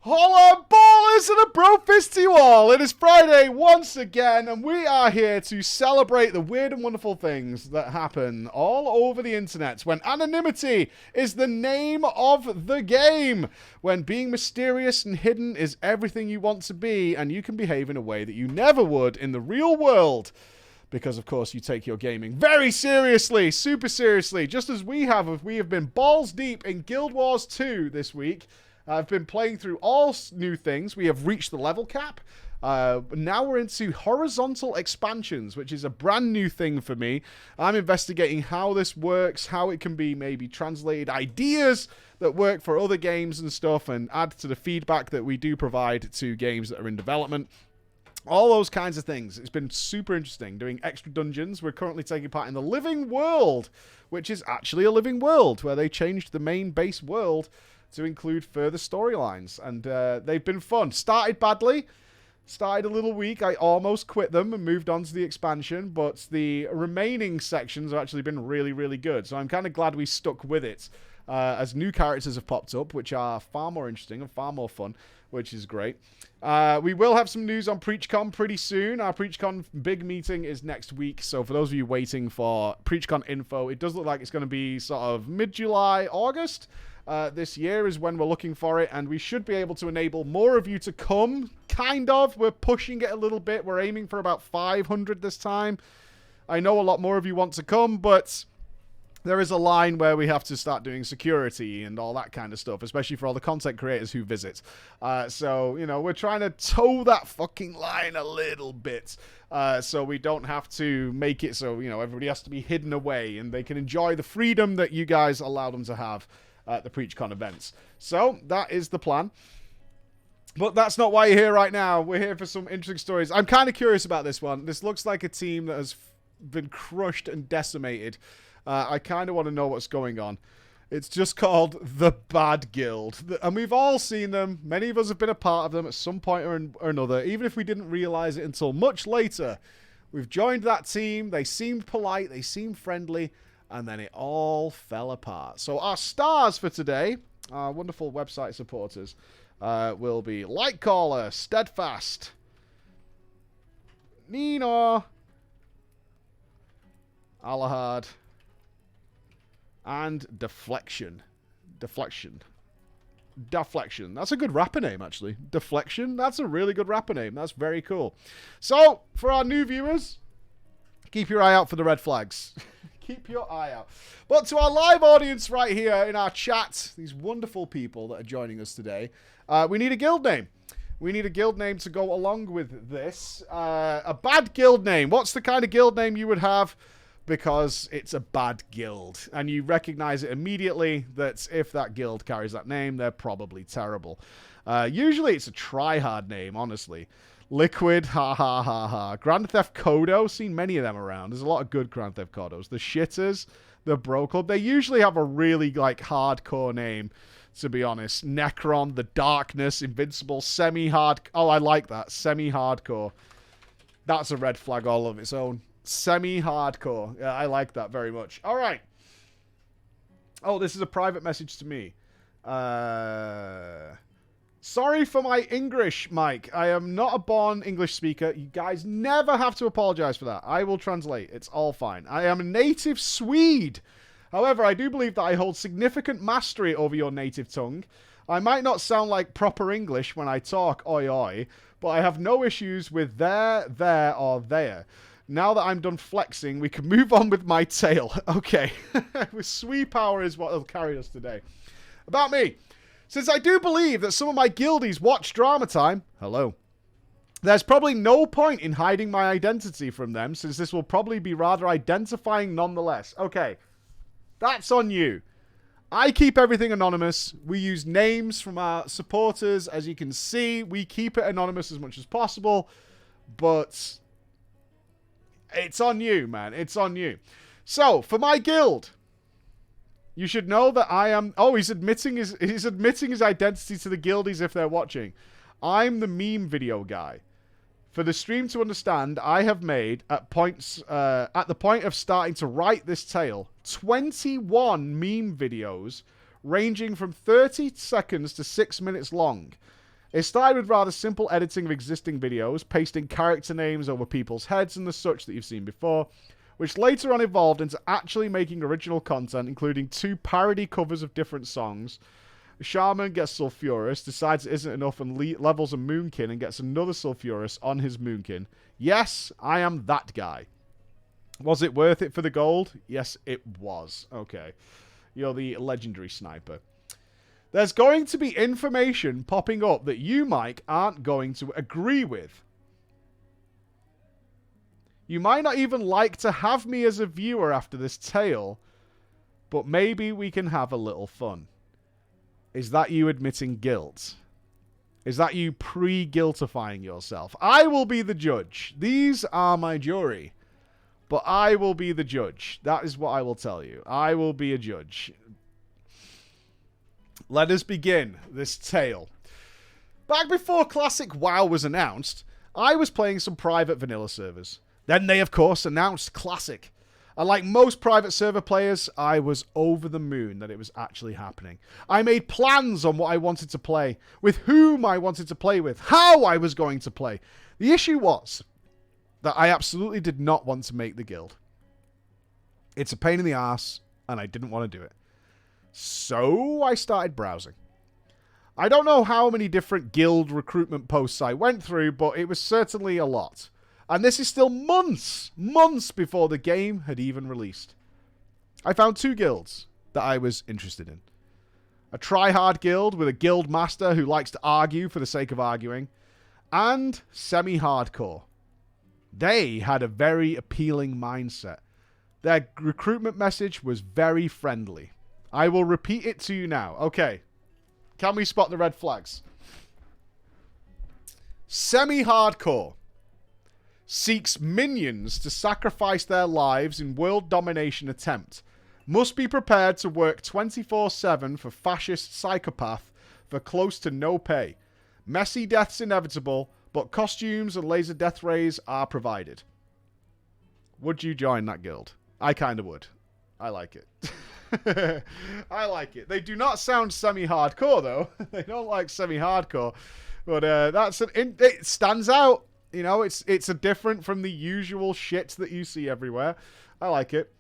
Holla ballers and a bro fist to you all. It is Friday once again, and we are here to celebrate the weird and wonderful things that happen all over the internet when anonymity is the name of the game. When being mysterious and hidden is everything you want to be, and you can behave in a way that you never would in the real world. Because, of course, you take your gaming very seriously, super seriously, just as we have. We have been balls deep in Guild Wars 2 this week. I've been playing through all new things. We have reached the level cap. Now we're into horizontal expansions, which is a brand new thing for me. I'm investigating how this works, how it can be maybe translated, ideas that work for other games and stuff, and add to the feedback that we do provide to games that are in development. All those kinds of things. It's been super interesting doing extra dungeons. We're currently taking part in the Living World, which is actually a living world where they changed the main base world to include further storylines, and they've been fun. Started badly, started a little weak. I almost quit them and moved on to the expansion, but the remaining sections have actually been really, really good, so I'm kind of glad we stuck with it, as new characters have popped up, which are far more interesting and far more fun, which is great. We will have some news on PreachCon pretty soon. Our PreachCon big meeting is next week, so for those of you waiting for PreachCon info, it does look like it's going to be sort of mid-July, August. This year is when we're looking for it, and we should be able to enable more of you to come, kind of. We're pushing it a little bit. We're aiming for about 500 this time. I know a lot more of you want to come, but there is a line where we have to start doing security and all that kind of stuff, especially for all the content creators who visit. So, you know, we're trying to toe that fucking line a little bit, so we don't have to make it so, you know, everybody has to be hidden away and they can enjoy the freedom that you guys allow them to have at the PreachCon events. So, that is the plan. But that's not why you're here right now. We're here for some interesting stories. I'm kind of curious about this one. This looks like a team that has been crushed and decimated. I kind of want to know what's going on. It's just called The Bad Guild. And we've all seen them. Many of us have been a part of them at some point or another, even if we didn't realize it until much later. We've joined that team. They seemed polite. They seemed friendly. And then it all fell apart. So our stars for today, our wonderful website supporters, will be Lightcaller, Steadfast, Nino, Alahard, and Deflection. Deflection. That's a good rapper name, actually. Deflection? That's a really good rapper name. That's very cool. So, for our new viewers, keep your eye out for the red flags. Keep your eye out. But to our live audience right here in our chat, these wonderful people that are joining us today, we need a guild name. We need a guild name to go along with this. A bad guild name. What's the kind of guild name you would have? Because it's a bad guild. And you recognize it immediately that if that guild carries that name, they're probably terrible. Usually it's a try-hard name, honestly. Liquid, ha ha ha ha. Grand Theft Codo, seen many of them around. There's a lot of good Grand Theft Codos. The Shitters, the Bro Club, they usually have a really, like, hardcore name, to be honest. Necron, The Darkness, Invincible, Semi-Hard... Oh, I like that. Semi-Hardcore. That's a red flag all of its own. Semi-Hardcore. Yeah, I like that very much. All right. Oh, this is a private message to me. Sorry for my English, Mike. I am not a born English speaker. You guys never have to apologize for that. I will translate. It's all fine. I am a native Swede. However, I do believe that I hold significant mastery over your native tongue. I might not sound like proper English when I talk oi oi, but I have no issues with there, or there. Now that I'm done flexing, we can move on with my tale. Okay. With Swede power is what will carry us today. About me. Since I do believe that some of my guildies watch Drama Time, hello, there's probably no point in hiding my identity from them, since this will probably be rather identifying nonetheless. Okay, that's on you. I keep everything anonymous. We use names from our supporters. As you can see, we keep it anonymous as much as possible, but it's on you, man. It's on you. So, for my guild... You should know that I am... Oh, he's admitting his identity to the guildies if they're watching. I'm the meme video guy. For the stream to understand, I have made, at the point of starting to write this tale, 21 meme videos ranging from 30 seconds to 6 minutes long. It started with rather simple editing of existing videos, pasting character names over people's heads and the such that you've seen before, which later on evolved into actually making original content, including 2 parody covers of different songs. Shaman gets Sulfurous, decides it isn't enough and levels a Moonkin and gets another Sulfurous on his Moonkin. Yes, I am that guy. Was it worth it for the gold? Yes, it was. Okay. You're the legendary sniper. There's going to be information popping up that you, Mike, aren't going to agree with. You might not even like to have me as a viewer after this tale, but maybe we can have a little fun. Is that you admitting guilt? Is that you pre-guiltifying yourself? I will be the judge. These are my jury. But I will be the judge. That is what I will tell you. I will be a judge. Let us begin this tale. Back before Classic WoW was announced, I was playing some private vanilla servers. Then they, of course, announced Classic. And like most private server players, I was over the moon that it was actually happening. I made plans on what I wanted to play, with whom I wanted to play with, how I was going to play. The issue was that I absolutely did not want to make the guild. It's a pain in the ass, and I didn't want to do it. So I started browsing. I don't know how many different guild recruitment posts I went through, but it was certainly a lot. And this is still months before the game had even released. I found 2 guilds that I was interested in. A try-hard guild with a guild master who likes to argue for the sake of arguing, and semi-hardcore. They had a very appealing mindset. Their recruitment message was very friendly. I will repeat it to you now. Okay. Can we spot the red flags? Semi-hardcore seeks minions to sacrifice their lives in world domination attempt. Must be prepared to work 24/7 for fascist psychopath for close to no pay. Messy deaths inevitable, but costumes and laser death rays are provided. Would you join that guild? I kind of would. I like it. I like it. They do not sound semi-hardcore, though. They don't like semi-hardcore. But it stands out. You know, it's a different from the usual shit that you see everywhere. I like it.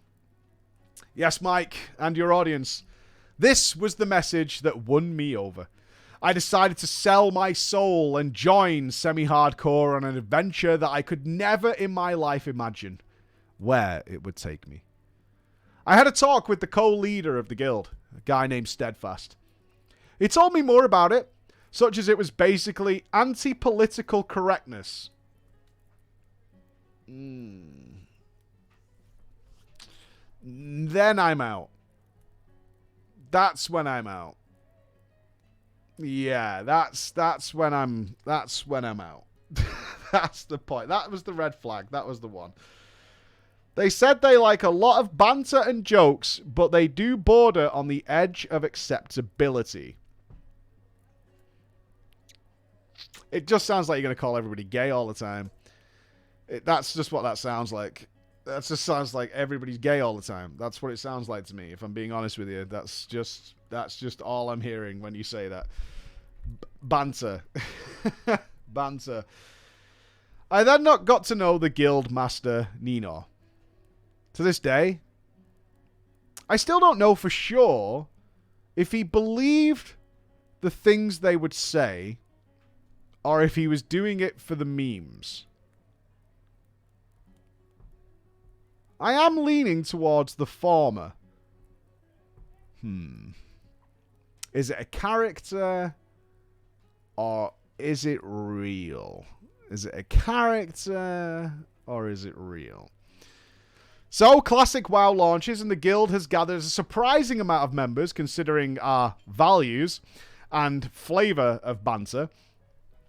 Yes, Mike, and your audience. This was the message that won me over. I decided to sell my soul and join semi-hardcore on an adventure that I could never in my life imagine where it would take me. I had a talk with the co-leader of the guild, a guy named Steadfast. He told me more about it, such as it was basically anti-political correctness. Then I'm out. That's when I'm out. Yeah, that's when I'm out. That's the point. That was the red flag. That was the one. They said they like a lot of banter and jokes, but they do border on the edge of acceptability. It just sounds like you're going to call everybody gay all the time. That's just what that sounds like. That just sounds like everybody's gay all the time. That's what it sounds like to me, if I'm being honest with you. That's just all I'm hearing when you say that. Banter. Banter. I then got to know the guild master, Nino. To this day, I still don't know for sure if he believed the things they would say or if he was doing it for the memes. I am leaning towards the former. Is it a character or is it real? Is it a character or is it real? So, Classic WoW launches and the guild has gathered a surprising amount of members considering our values and flavor of banter.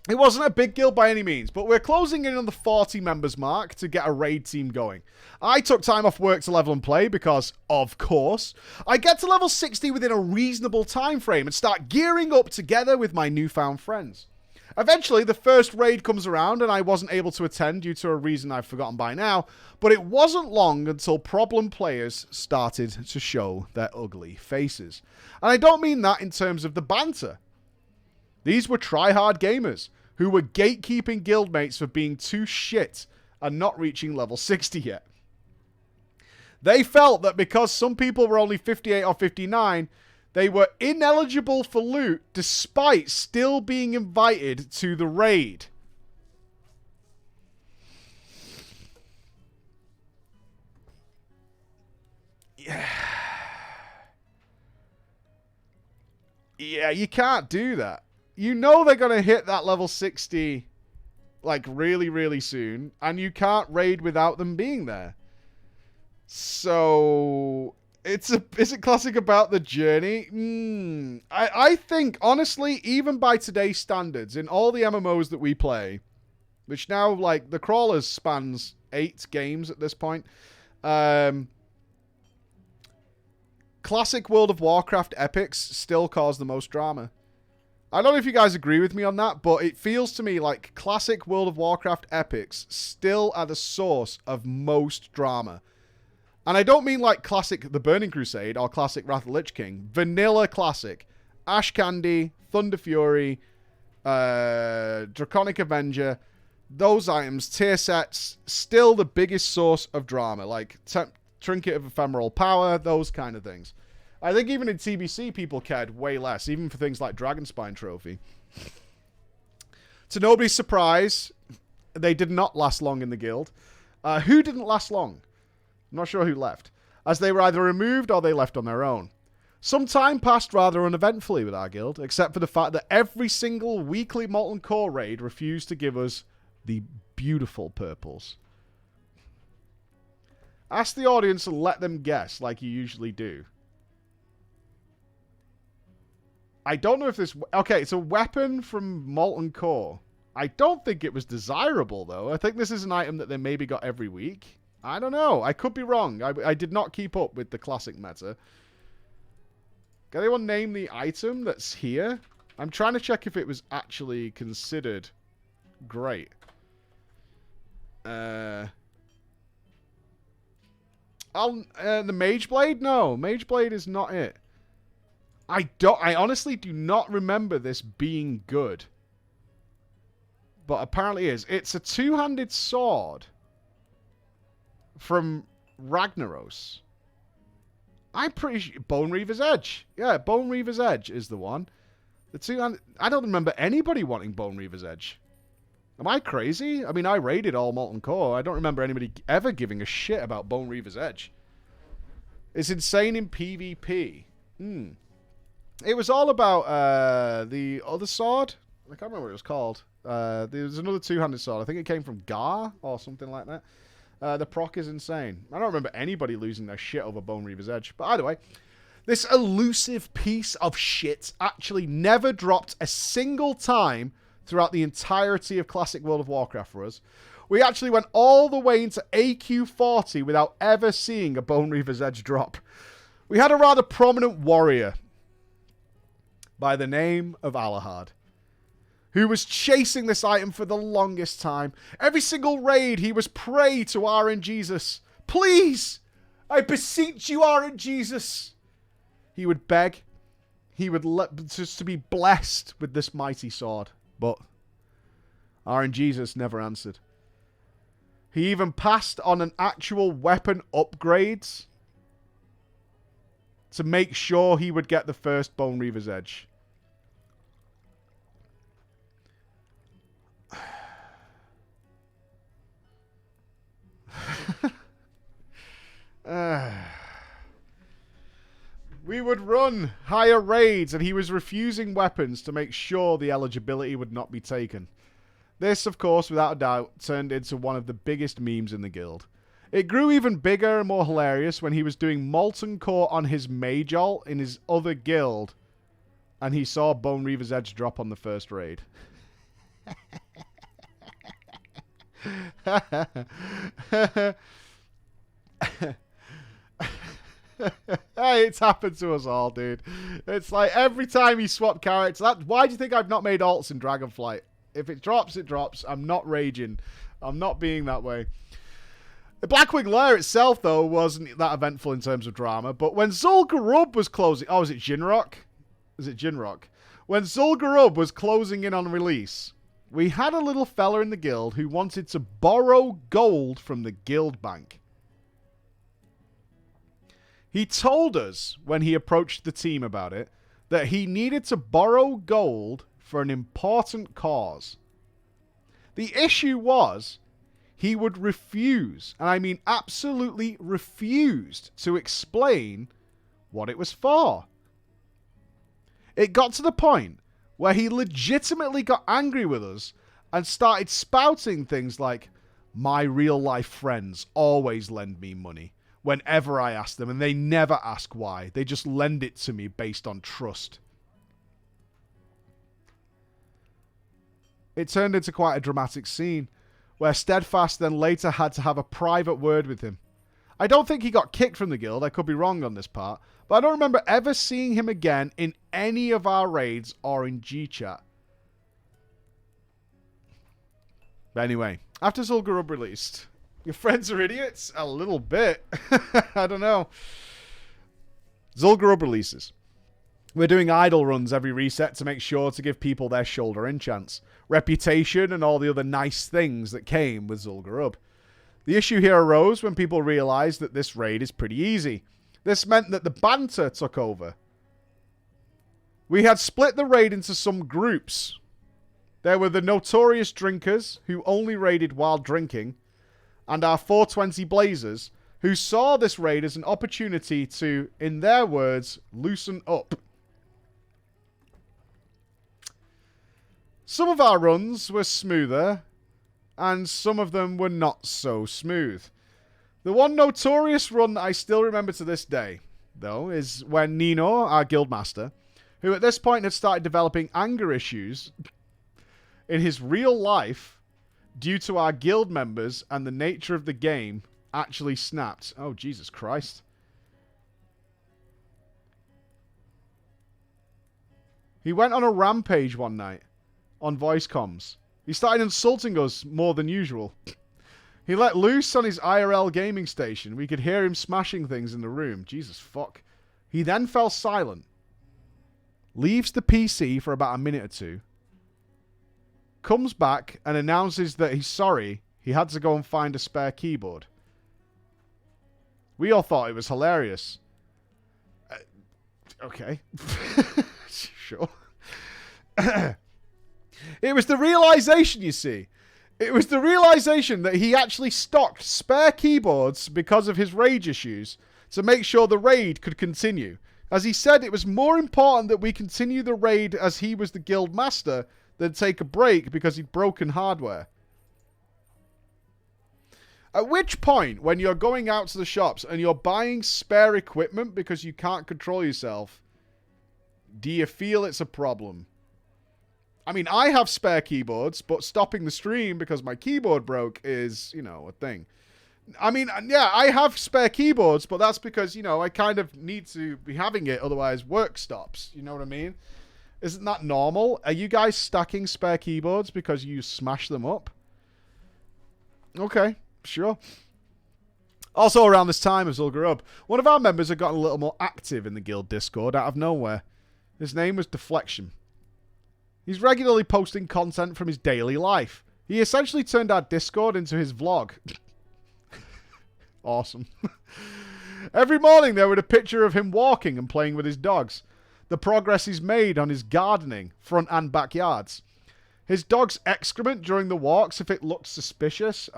It wasn't a big guild by any means, but we're closing in on the 40 members mark to get a raid team going. I took time off work to level and play because, of course, I get to level 60 within a reasonable time frame and start gearing up together with my newfound friends. Eventually, the first raid comes around and I wasn't able to attend due to a reason I've forgotten by now, but it wasn't long until problem players started to show their ugly faces. And I don't mean that in terms of the banter. These were try-hard gamers who were gatekeeping guildmates for being too shit and not reaching level 60 yet. They felt that because some people were only 58 or 59, they were ineligible for loot despite still being invited to the raid. Yeah, you can't do that. You know they're going to hit that level 60 like really, really soon, and you can't raid without them being there. So, is it classic about the journey? I think, honestly, even by today's standards, in all the MMOs that we play, which now, like, the Crawlers spans 8 games at this point, classic World of Warcraft epics still cause the most drama. I don't know if you guys agree with me on that, but it feels to me like classic World of Warcraft epics still are the source of most drama. And I don't mean like classic The Burning Crusade or classic Wrath of the Lich King. Vanilla classic. Ash Candy, Thunder Fury, Draconic Avenger. Those items, tier sets, still the biggest source of drama. Like Trinket of Ephemeral Power, those kind of things. I think even in TBC, people cared way less, even for things like Dragonspine Trophy. To nobody's surprise, they did not last long in the guild. Who didn't last long? I'm not sure who left, as they were either removed or they left on their own. Some time passed rather uneventfully with our guild, except for the fact that every single weekly Molten Core raid refused to give us the beautiful purples. Ask the audience and let them guess, like you usually do. I don't know if this... Okay, it's a weapon from Molten Core. I don't think it was desirable, though. I think this is an item that they maybe got every week. I don't know. I could be wrong. I did not keep up with the classic meta. Can anyone name the item that's here? I'm trying to check if it was actually considered great. The Mage Blade? No, Mage Blade is not it. I honestly do not remember this being good. But apparently it is. It's a two-handed sword from Ragnaros. I'm pretty sure... Bone Reaver's Edge. Yeah, Bone Reaver's Edge is the one. The two-handed... I don't remember anybody wanting Bone Reaver's Edge. Am I crazy? I mean, I raided all Molten Core. I don't remember anybody ever giving a shit about Bone Reaver's Edge. It's insane in PvP. It was all about the other sword. I can't remember what it was called. There was another two-handed sword. I think it came from Gar or something like that. The proc is insane. I don't remember anybody losing their shit over Bone Reaver's Edge. But either way, this elusive piece of shit actually never dropped a single time throughout the entirety of classic World of Warcraft for us. We actually went all the way into AQ40 without ever seeing a Bone Reaver's Edge drop. We had a rather prominent warrior by the name of Alahard, who was chasing this item for the longest time. Every single raid, he was prey to RNGesus. Please! I beseech you, RNGesus! He would beg. He would just to be blessed with this mighty sword. But RNGesus never answered. He even passed on an actual weapon upgrades to make sure he would get the first Bone Reaver's Edge. We would run higher raids and he was refusing weapons to make sure the eligibility would not be taken. This, of course, without a doubt, turned into one of the biggest memes in the guild. It grew even bigger and more hilarious when he was doing Molten Core on his Mage ult in his other guild and he saw Bone Reaver's Edge drop on the first raid. Hey, it's happened to us all, dude. It's like every time you swap characters. Why do you think I've not made alts in Dragonflight? If it drops, it drops. I'm not raging. I'm not being that way. The Blackwing Lair itself, though, wasn't that eventful in terms of drama. But when Zul'Gurub was closing... Oh, is it Jinrock? Is it Jinrock? When Zul'Gurub was closing in on release, we had a little fella in the guild who wanted to borrow gold from the guild bank. He told us, when he approached the team about it, that he needed to borrow gold for an important cause. The issue was, he would refuse, and I mean absolutely refused, to explain what it was for. It got to the point where he legitimately got angry with us and started spouting things like, my real life friends always lend me money whenever I ask them, and they never ask why. They just lend it to me based on trust. It turned into quite a dramatic scene, where Steadfast then later had to have a private word with him. I don't think he got kicked from the guild, I could be wrong on this part, but I don't remember ever seeing him again in any of our raids or in G-Chat. But anyway, after Zul'Gurub released, your friends are idiots? A little bit. I don't know. Zul'Gurub releases. We're doing idle runs every reset to make sure to give people their shoulder in chance, reputation, and all the other nice things that came with Zul'Gurub. The issue here arose when people realized that this raid is pretty easy. This meant that the banter took over. We had split the raid into some groups. There were the notorious drinkers, who only raided while drinking, and our 420 blazers, who saw this raid as an opportunity to, in their words, loosen up. Some of our runs were smoother, and some of them were not so smooth. The one notorious run that I still remember to this day, though, is when Nino, our guildmaster, who at this point had started developing anger issues in his real life due to our guild members and the nature of the game, actually snapped. Oh, Jesus Christ. He went on a rampage one night on voice comms. He started insulting us more than usual. He let loose on his IRL gaming station. We could hear him smashing things in the room. Jesus fuck. He then fell silent. Leaves the PC for about a minute or two. Comes back and announces that he's sorry. He had to go and find a spare keyboard. We all thought it was hilarious. Okay. Sure. It was the realization, you see. It was the realization that he actually stocked spare keyboards because of his rage issues to make sure the raid could continue. As he said, it was more important that we continue the raid as he was the guild master than take a break because he'd broken hardware. At which point, when you're going out to the shops and you're buying spare equipment because you can't control yourself, do you feel it's a problem? I mean, I have spare keyboards, but stopping the stream because my keyboard broke is, you know, a thing. I mean, yeah, I have spare keyboards, but that's because, you know, I kind of need to be having it, otherwise work stops. You know what I mean? Isn't that normal? Are you guys stacking spare keyboards because you smash them up? Okay, sure. Also, around this time of Zul'Gurub, one of our members had gotten a little more active in the guild Discord out of nowhere. His name was Deflection. He's regularly posting content from his daily life. He essentially turned our Discord into his vlog. Awesome. Every morning there was a picture of him walking and playing with his dogs. The progress he's made on his gardening, front and backyards. His dog's excrement during the walks if it looked suspicious.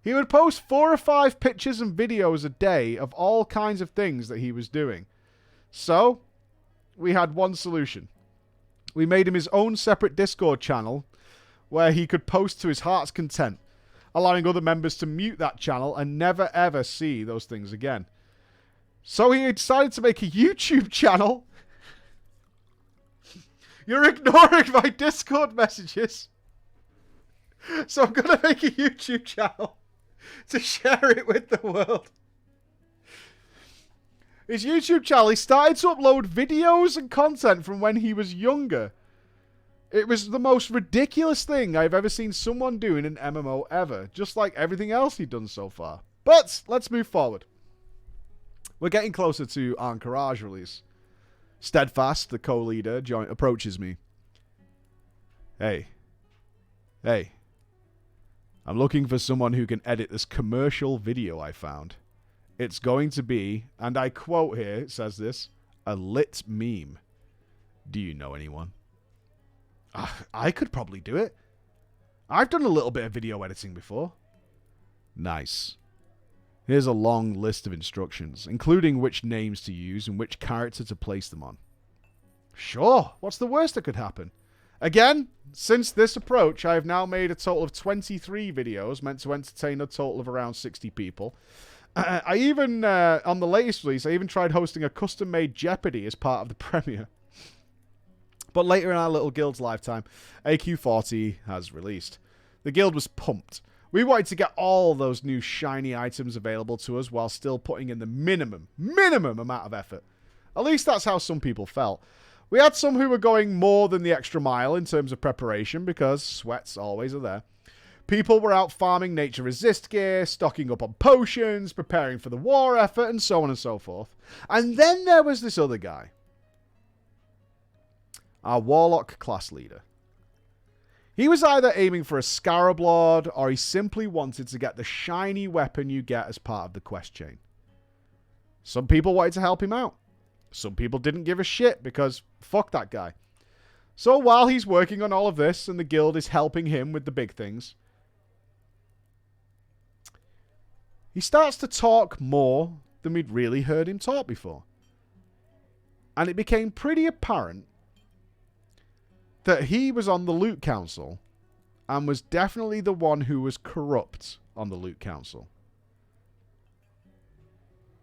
He would post 4 or 5 pictures and videos a day of all kinds of things that he was doing. So, we had one solution. We made him his own separate Discord channel where he could post to his heart's content, allowing other members to mute that channel and never ever see those things again. So he decided to make a YouTube channel. You're ignoring my Discord messages. So I'm going to make a YouTube channel to share it with the world. His YouTube channel, he started to upload videos and content from when he was younger. It was the most ridiculous thing I've ever seen someone do in an MMO ever, just like everything else he'd done so far. But let's move forward. We're getting closer to Encourage release. Steadfast, the co-leader, approaches me. Hey. I'm looking for someone who can edit this commercial video I found. It's going to be, and I quote here, it says this, a lit meme. Do you know anyone? I could probably do it. I've done a little bit of video editing before. Nice. Here's a long list of instructions, including which names to use and which character to place them on. Sure, what's the worst that could happen? Again, since this approach, I have now made a total of 23 videos meant to entertain a total of around 60 people. I even, on the latest release, I even tried hosting a custom-made Jeopardy as part of the premiere. But later in our little guild's lifetime, AQ40 has released. The guild was pumped. We wanted to get all those new shiny items available to us while still putting in the minimum amount of effort. At least that's how some people felt. We had some who were going more than the extra mile in terms of preparation because sweats always are there. People were out farming nature resist gear, stocking up on potions, preparing for the war effort, and so on and so forth. And then there was this other guy. Our warlock class leader. He was either aiming for a scarab lord or he simply wanted to get the shiny weapon you get as part of the quest chain. Some people wanted to help him out. Some people didn't give a shit because fuck that guy. So while he's working on all of this and the guild is helping him with the big things, he starts to talk more than we'd really heard him talk before. And it became pretty apparent that he was on the Loot Council and was definitely the one who was corrupt on the Loot Council.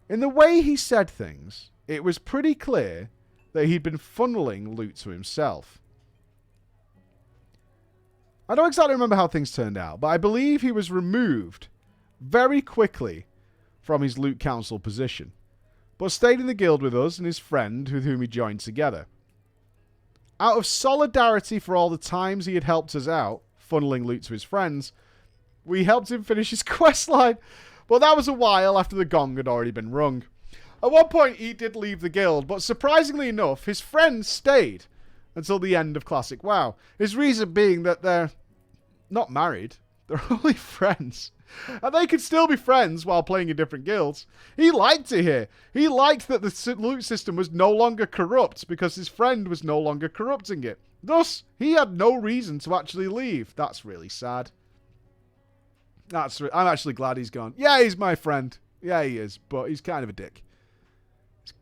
In the way he said things, it was pretty clear that he'd been funneling loot to himself. I don't exactly remember how things turned out, but I believe he was removed very quickly from his Loot Council position, but stayed in the guild with us and his friend with whom he joined together. Out of solidarity for all the times he had helped us out, funneling loot to his friends, we helped him finish his quest line. But that was a while after the gong had already been rung. At one point, he did leave the guild, but surprisingly enough, his friends stayed until the end of Classic WoW. His reason being that they're not married, they're only friends. And they could still be friends while playing in different guilds. He liked it here. He liked that the loot system was no longer corrupt because his friend was no longer corrupting it. Thus, he had no reason to actually leave. That's really sad. I'm actually glad he's gone. Yeah, he's my friend. Yeah, he is. But he's kind of a dick.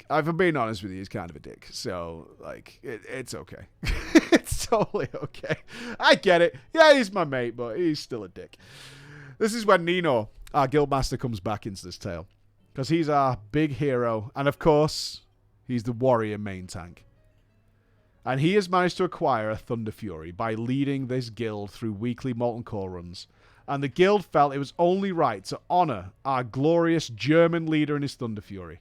If I'm being honest with you, he's kind of a dick. So, like, it's okay. It's totally okay. I get it. Yeah, he's my mate, but he's still a dick. This is when Nino, our guildmaster, comes back into this tale. Because he's our big hero. And, of course, he's the warrior main tank. And he has managed to acquire a Thunder Fury by leading this guild through weekly Molten Core runs. And the guild felt it was only right to honor our glorious German leader in his Thunder Fury.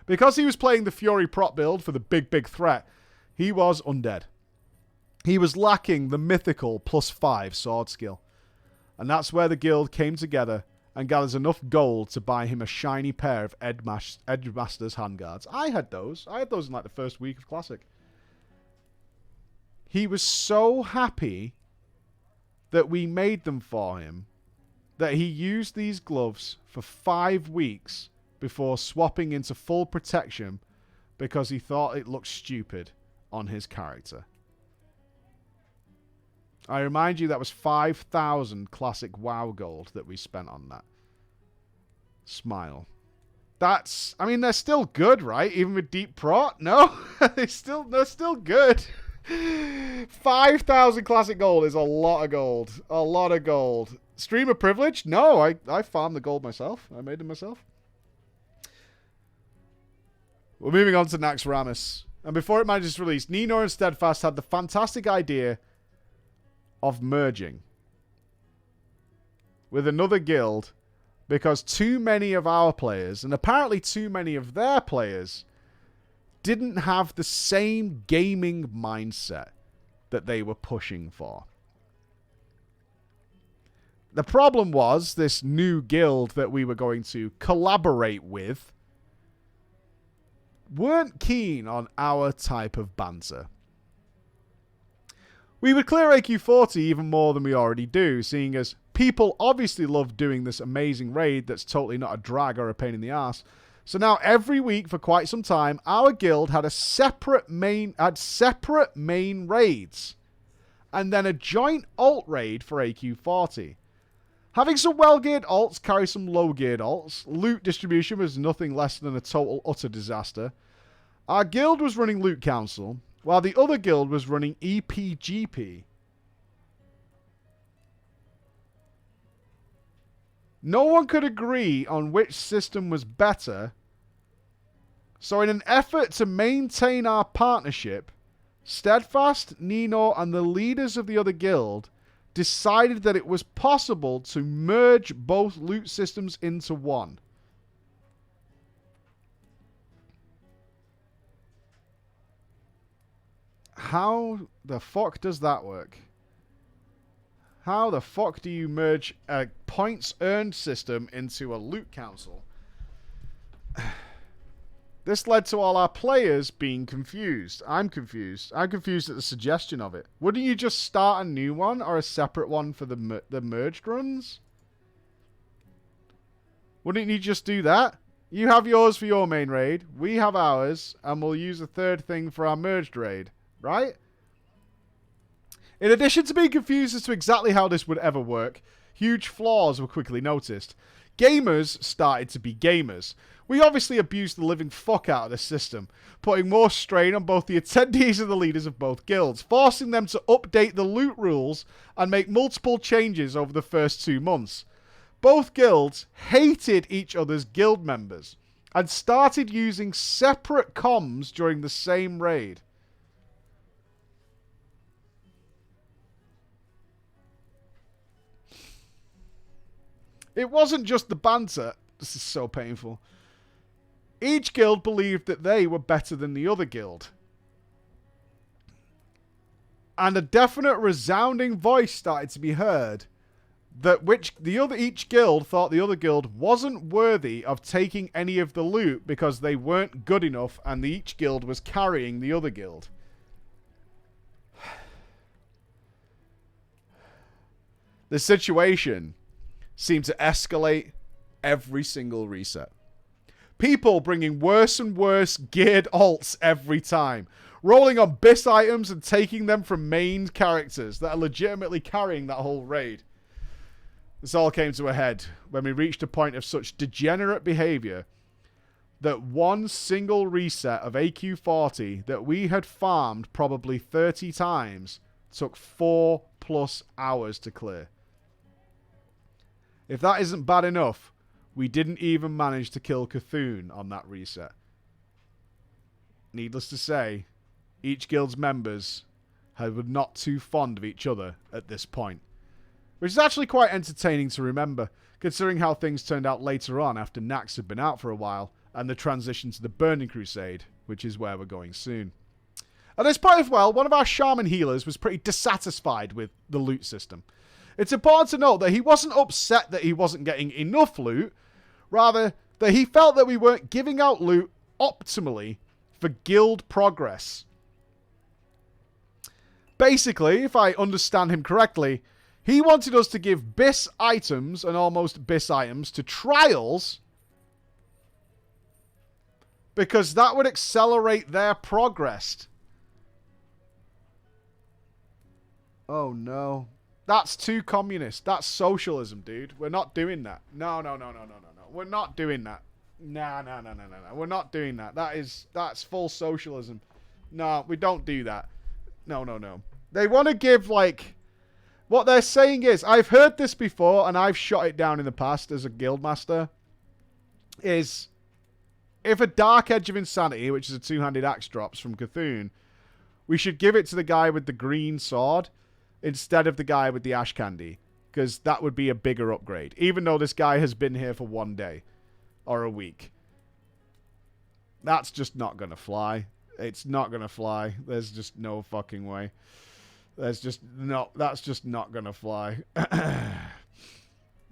Because he was playing the Fury prop build for the big threat, he was undead. He was lacking the mythical +5 sword skill. And that's where the guild came together and gathers enough gold to buy him a shiny pair of Edgemaster's handguards. I had those. I had those in like the first week of Classic. He was so happy that we made them for him that he used these gloves for 5 weeks before swapping into full protection because he thought it looked stupid on his character. I remind you that was 5,000 Classic WoW gold that we spent on that. Smile. That's, I mean, they're still good, right? Even with deep prot? No? they're still good. 5,000 Classic gold is a lot of gold. A lot of gold. Streamer privilege? No, I farmed the gold myself. I made them myself. We're moving on to Naxxramas. And before it manages to release, Nino and Steadfast had the fantastic idea of merging with another guild because too many of our players, and apparently too many of their players, didn't have the same gaming mindset that they were pushing for. The problem was this new guild that we were going to collaborate with weren't keen on our type of banter. We would clear AQ40 even more than we already do, seeing as people obviously love doing this amazing raid that's totally not a drag or a pain in the ass. So now every week for quite some time, our guild had separate main raids, and then a joint alt raid for AQ40. Having some well-geared alts carry some low-geared alts. Loot distribution was nothing less than a total utter disaster. Our guild was running Loot Council, while the other guild was running EPGP. No one could agree on which system was better, so in an effort to maintain our partnership, Steadfast, Nino, and the leaders of the other guild decided that it was possible to merge both loot systems into one. How the fuck does that work? How the fuck do you merge a points earned system into a loot council? This led to all our players being confused. I'm confused. I'm confused at the suggestion of it. Wouldn't you just start a new one or a separate one for the merged runs? Wouldn't you just do that? You have yours for your main raid. We have ours. And we'll use a third thing for our merged raid. Right? In addition to being confused as to exactly how this would ever work, huge flaws were quickly noticed. Gamers started to be gamers. We obviously abused the living fuck out of the system, putting more strain on both the attendees and the leaders of both guilds, forcing them to update the loot rules and make multiple changes over the first 2 months. Both guilds hated each other's guild members and started using separate comms during the same raid. It wasn't just the banter. This is so painful. Each guild believed that they were better than the other guild. And a definite resounding voice started to be heard that each guild thought the other guild wasn't worthy of taking any of the loot because they weren't good enough and each guild was carrying the other guild. The situation seemed to escalate every single reset. People bringing worse and worse geared alts every time. Rolling on BIS items and taking them from main characters that are legitimately carrying that whole raid. This all came to a head when we reached a point of such degenerate behavior that one single reset of AQ40 that we had farmed probably 30 times took 4+ hours to clear. If that isn't bad enough, we didn't even manage to kill Cthulhu on that reset. Needless to say, each guild's members were not too fond of each other at this point. Which is actually quite entertaining to remember, considering how things turned out later on after Nax had been out for a while, and the transition to the Burning Crusade, which is where we're going soon. At this point as well, one of our shaman healers was pretty dissatisfied with the loot system. It's important to note that he wasn't upset that he wasn't getting enough loot, rather that he felt that we weren't giving out loot optimally for guild progress. Basically, if I understand him correctly, he wanted us to give BIS items and almost BIS items to trials because that would accelerate their progress. Oh no. That's too communist. That's socialism, dude. We're not doing that. No. We're not doing that. No. We're not doing that. That's full socialism. No, we don't do that. No. They want to give, like... What they're saying is, I've heard this before, and I've shot it down in the past as a guildmaster, is if a Dark Edge of Insanity, which is a two-handed axe, drops from Cthulhu, we should give it to the guy with the green sword instead of the guy with the ash candy, because that would be a bigger upgrade, even though this guy has been here for 1 day or a week. That's just not going to fly. It's not going to fly. There's just no fucking way. That's just not gonna fly.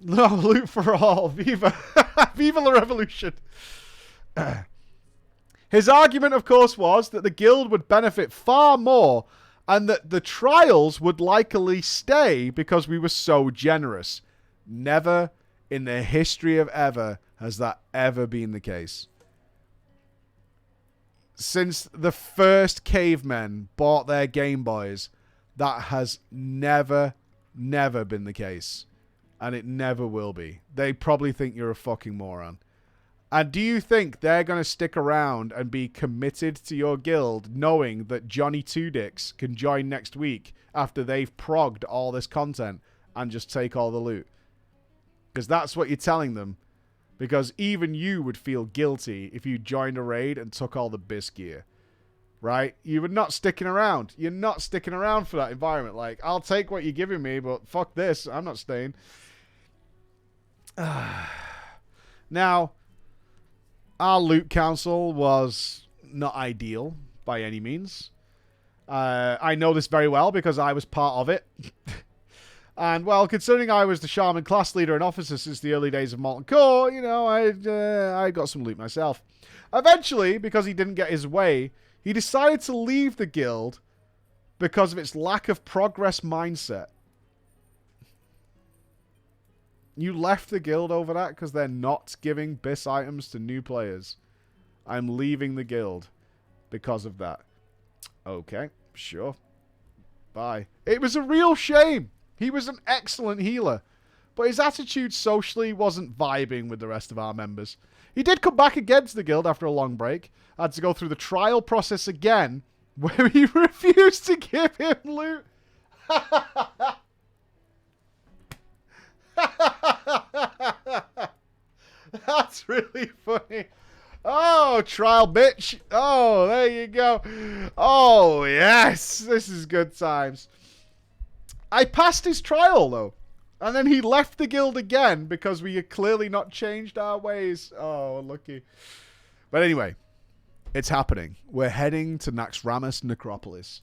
No, loot for all. Viva. Viva la revolution. His argument, of course, was that the guild would benefit far more and that the trials would likely stay because we were so generous. Never in the history of ever has that ever been the case. Since the first cavemen bought their Game Boys, that has never been the case. And it never will be. They probably think you're a fucking moron. And do you think they're going to stick around and be committed to your guild knowing that Johnny Two Dicks can join next week after they've progged all this content and just take all the loot? Because that's what you're telling them. Because even you would feel guilty if you joined a raid and took all the bis gear. Right? You were not sticking around. You're not sticking around for that environment. Like, I'll take what you're giving me, but fuck this. I'm not staying. Now, our loot council was not ideal by any means. I know this very well because I was part of it. And, well, considering I was the shaman class leader and officer since the early days of Molten Core, you know, I got some loot myself. Eventually, because he didn't get his way, he decided to leave the guild because of its lack of progress mindset. You left the guild over that because they're not giving BIS items to new players. I'm leaving the guild because of that. Okay, sure. Bye. It was a real shame. He was an excellent healer, but his attitude socially wasn't vibing with the rest of our members. He did come back again to the guild after a long break. I had to go through the trial process again, where he refused to give him loot. That's really funny. Oh, trial bitch. Oh, there you go. Oh, yes. This is good times. I passed his trial, though. And then he left the guild again because we had clearly not changed our ways. Oh, lucky. But anyway, it's happening. We're heading to Naxxramas Necropolis.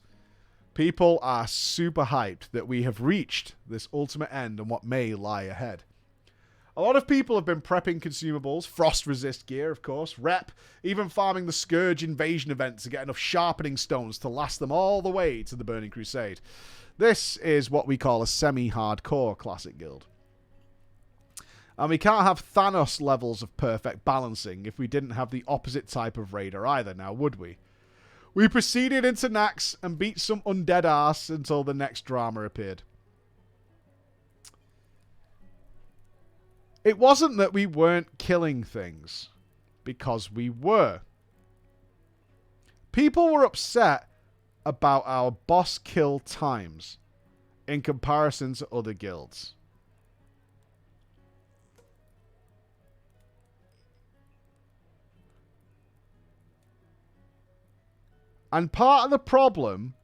People are super hyped that we have reached this ultimate end and what may lie ahead. A lot of people have been prepping consumables, frost resist gear, of course, rep, even farming the Scourge invasion event to get enough sharpening stones to last them all the way to the Burning Crusade. This is what we call a semi-hardcore classic guild. And we can't have Thanos levels of perfect balancing if we didn't have the opposite type of raider either, now would we? We proceeded into Nax and beat some undead arse until the next drama appeared. It wasn't that we weren't killing things, because we were. People were upset about our boss kill times in comparison to other guilds. And part of the problem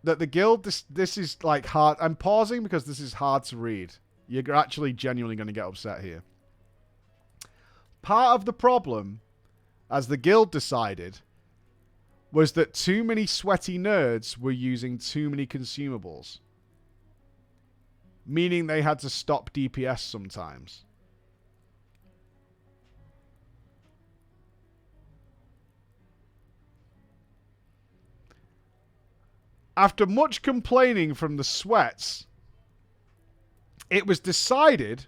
that the guild, this is like hard. I'm pausing because this is hard to read. You're actually genuinely going to get upset here. Part of the problem, as the guild decided, was that too many sweaty nerds were using too many consumables. Meaning they had to stop DPS sometimes. After much complaining from the sweats, it was decided...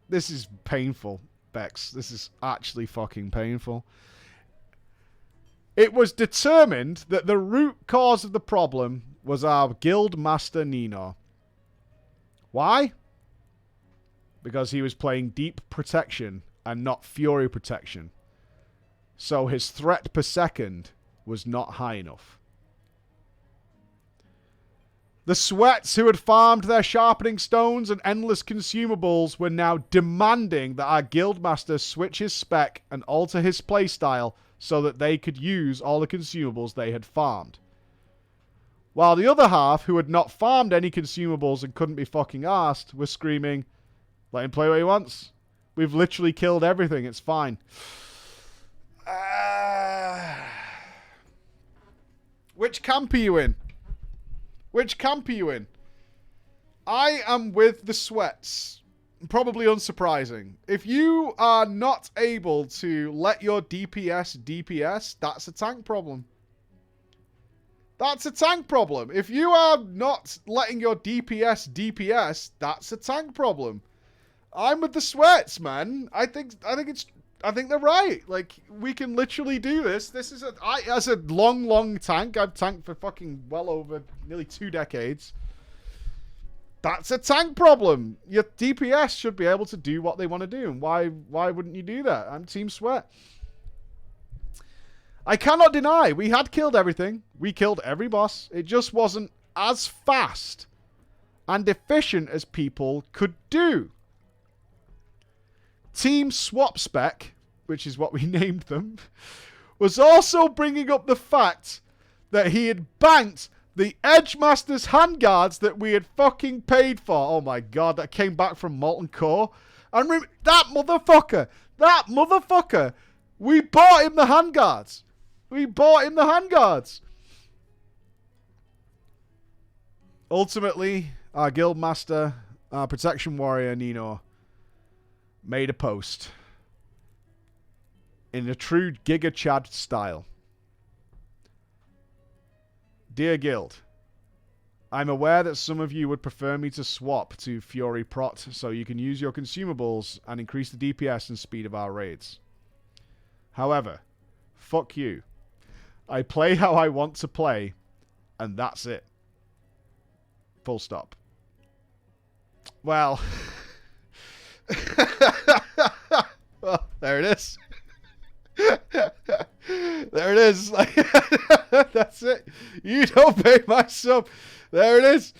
This is painful, Bex. This is actually fucking painful. It was determined that the root cause of the problem was our guild master Nino. Why? Because he was playing deep protection and not fury protection. So his threat per second was not high enough. The sweats who had farmed their sharpening stones and endless consumables were now demanding that our guildmaster switch his spec and alter his playstyle so that they could use all the consumables they had farmed. While the other half, who had not farmed any consumables and couldn't be fucking arsed, were screaming, let him play what he wants. We've literally killed everything, it's fine. Which camp are you in? Which camp are you in? I am with the sweats. probably unsurprising. If you are not able to let your DPS, that's a tank problem. That's a tank problem. If you are not letting your DPS, that's a tank problem. I'm with the sweats, man. I think they're right. Like, we can literally do this. This is as a long tank. I've tanked for fucking well over nearly 2 decades. That's a tank problem. Your DPS should be able to do what they want to do. And why wouldn't you do that? I'm Team Sweat. I cannot deny we had killed everything. We killed every boss. It just wasn't as fast and efficient as people could do. Team Swap Spec, which is what we named them, was also bringing up the fact that he had banked the Edgemasters handguards that we had fucking paid for. Oh my god, that came back from Molten Core. And that motherfucker, we bought him the handguards. Ultimately, our guildmaster, our protection warrior, Nino, made a post in a true Giga Chad style. Dear Guild, I'm aware that some of you would prefer me to swap to Fury Prot so you can use your consumables and increase the DPS and speed of our raids. However, fuck you. I play how I want to play, and that's it. Full stop. Well, well, there it is. There it is. That's it. You don't pay my sub. There it is.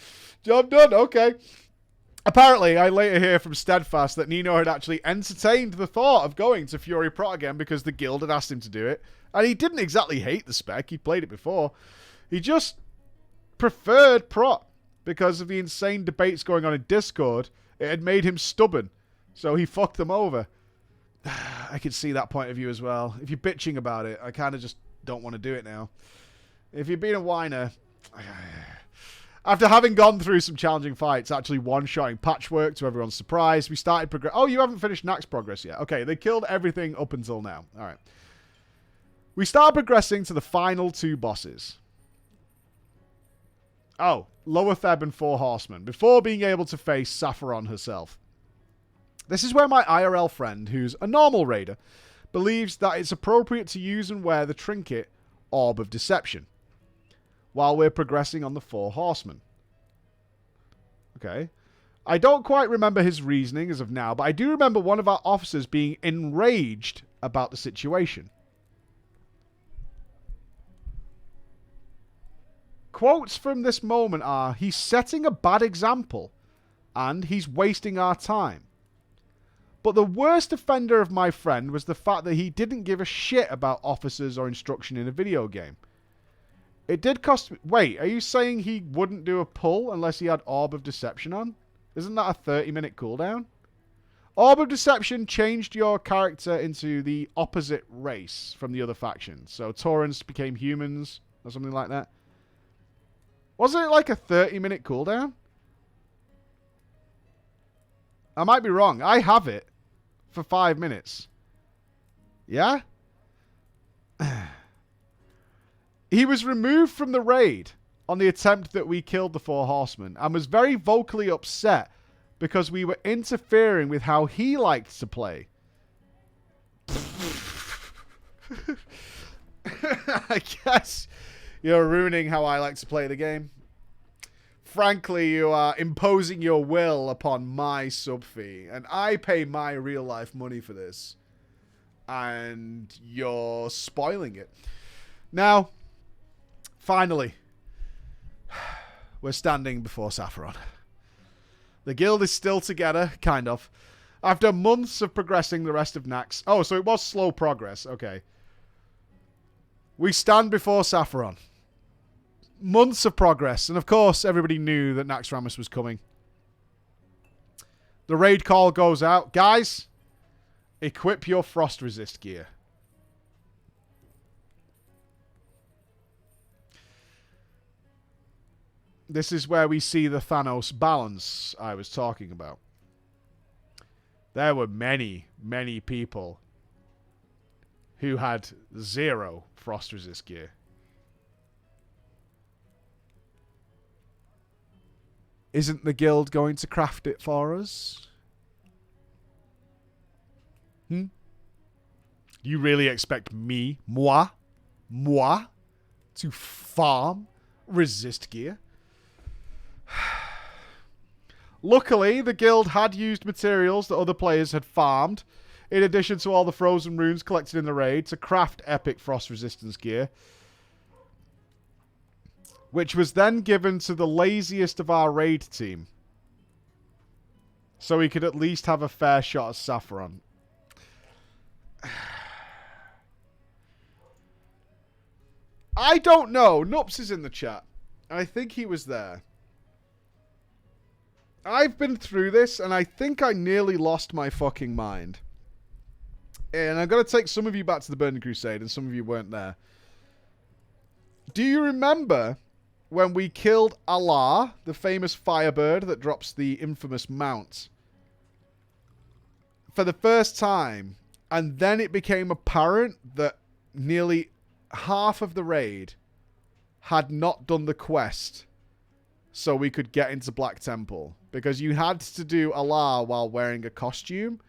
Job done. Okay. Apparently, I later hear from Steadfast that Nino had actually entertained the thought of going to Fury Prot again because the guild had asked him to do it. And he didn't exactly hate the spec. He played it before. He just preferred Prot because of the insane debates going on in Discord. It had made him stubborn. So he fucked them over. I could see that point of view as well. If you're bitching about it, I kind of just don't want to do it now. If you're being a whiner... After having gone through some challenging fights, actually one-shotting Patchwork to everyone's surprise, we started progress. Oh, you haven't finished Naxx progress yet. Okay, they killed everything up until now. All right. We started progressing to the final 2 bosses. Oh, Lower Theb and 4 Horsemen, before being able to face Sapphiron herself. This is where my IRL friend, who's a normal raider, believes that it's appropriate to use and wear the trinket Orb of Deception while we're progressing on the 4 Horsemen. Okay. I don't quite remember his reasoning as of now, but I do remember one of our officers being enraged about the situation. Quotes from this moment are, he's setting a bad example and he's wasting our time. But the worst offender of my friend was the fact that he didn't give a shit about officers or instruction in a video game. It did cost me... Wait, are you saying he wouldn't do a pull unless he had Orb of Deception on? Isn't that a 30-minute cooldown? Orb of Deception changed your character into the opposite race from the other faction. So Taurens became humans or something like that. Wasn't it like a 30-minute cooldown? I might be wrong. I have it for 5 minutes. Yeah? He was removed from the raid on the attempt that we killed the 4 Horsemen and was very vocally upset because we were interfering with how he liked to play. I guess you're ruining how I like to play the game. Frankly, you are imposing your will upon my sub fee, and I pay my real life money for this, and you're spoiling it. Now, finally, we're standing before Sapphiron. The guild is still together, kind of. After months of progressing the rest of Naxx. Oh, so it was slow progress. Okay. We stand before Sapphiron. Months of progress. And of course, everybody knew that Naxxramas was coming. The raid call goes out. Guys, equip your frost resist gear. This is where we see the Thanos balance I was talking about. There were many, many people who had 0 frost resist gear. Isn't the guild going to craft it for us? Do you really expect me, moi, to farm resist gear? Luckily, the guild had used materials that other players had farmed, in addition to all the frozen runes collected in the raid, to craft epic frost resistance gear, which was then given to the laziest of our raid team, so he could at least have a fair shot at Saffron. I don't know. Nups is in the chat. I think he was there. I've been through this, and I think I nearly lost my fucking mind. And I'm going to take some of you back to the Burning Crusade, and some of you weren't there. Do you remember when we killed Allah, the famous firebird that drops the infamous mount, for the first time, and then it became apparent that nearly half of the raid had not done the quest so we could get into Black Temple, because you had to do Allah while wearing a costume.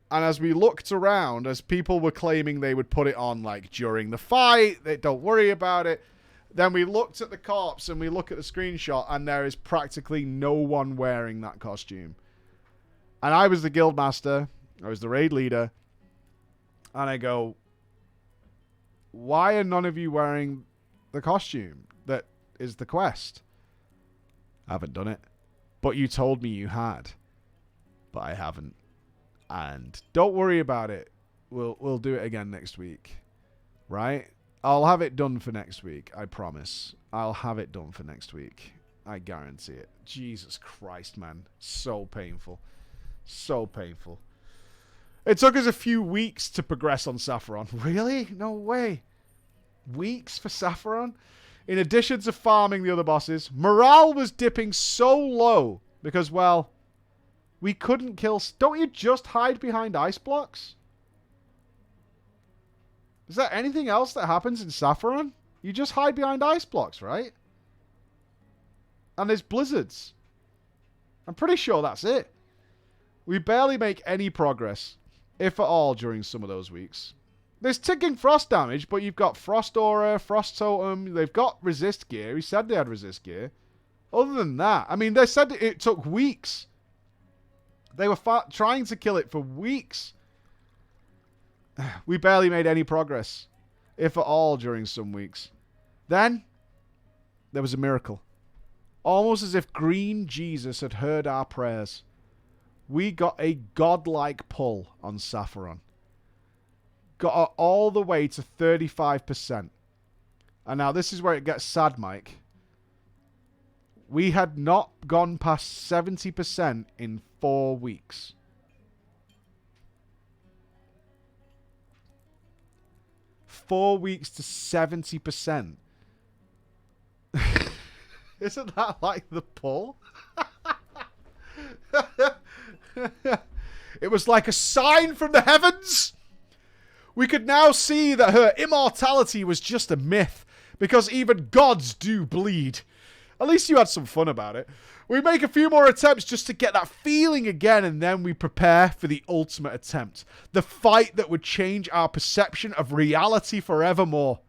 And as we looked around, as people were claiming they would put it on like during the fight, they don't worry about it, then we looked at the corpse and we look at the screenshot, and there is practically no one wearing that costume. And I was the guild master, I was the raid leader, and I go, why are none of you wearing the costume that is the quest? I haven't done it. But you told me you had. But I haven't. And don't worry about it. We'll do it again next week. Right? I'll have it done for next week. I promise. I'll have it done for next week. I guarantee it. Jesus Christ, man. So painful. So painful. It took us a few weeks to progress on Saffron. Really? No way. Weeks for Saffron? In addition to farming the other bosses, morale was dipping so low because, well, we couldn't kill... Don't you just hide behind ice blocks? Is there anything else that happens in Saffron? You just hide behind ice blocks, right? And there's blizzards. I'm pretty sure that's it. We barely make any progress, if at all, during some of those weeks. There's ticking frost damage, but you've got Frost Aura, Frost Totem. They've got resist gear. He said they had resist gear. Other than that, I mean, they said it took weeks. They were trying to kill it for weeks. We barely made any progress, if at all, during some weeks. Then, there was a miracle. Almost as if Green Jesus had heard our prayers. We got a godlike pull on Saffron. Got her all the way to 35%. And now this is where it gets sad, Mike. We had not gone past 70% in 4 weeks. Four weeks to 70%. Isn't that like the pull? It was like a sign from the heavens. We could now see that her immortality was just a myth, because even gods do bleed. At least you had some fun about it. We make a few more attempts just to get that feeling again, and then we prepare for the ultimate attempt. The fight that would change our perception of reality forevermore.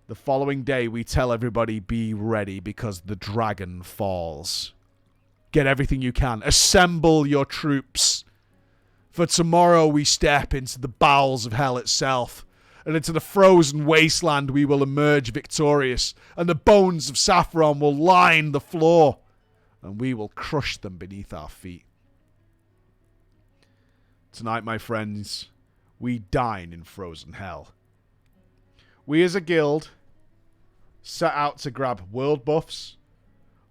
The following day, we tell everybody, be ready, because the dragon falls. Get everything you can. Assemble your troops. For tomorrow we step into the bowels of hell itself, and into the frozen wasteland we will emerge victorious, and the bones of Saffron will line the floor, and we will crush them beneath our feet. Tonight, my friends, we dine in frozen hell. We as a guild set out to grab world buffs.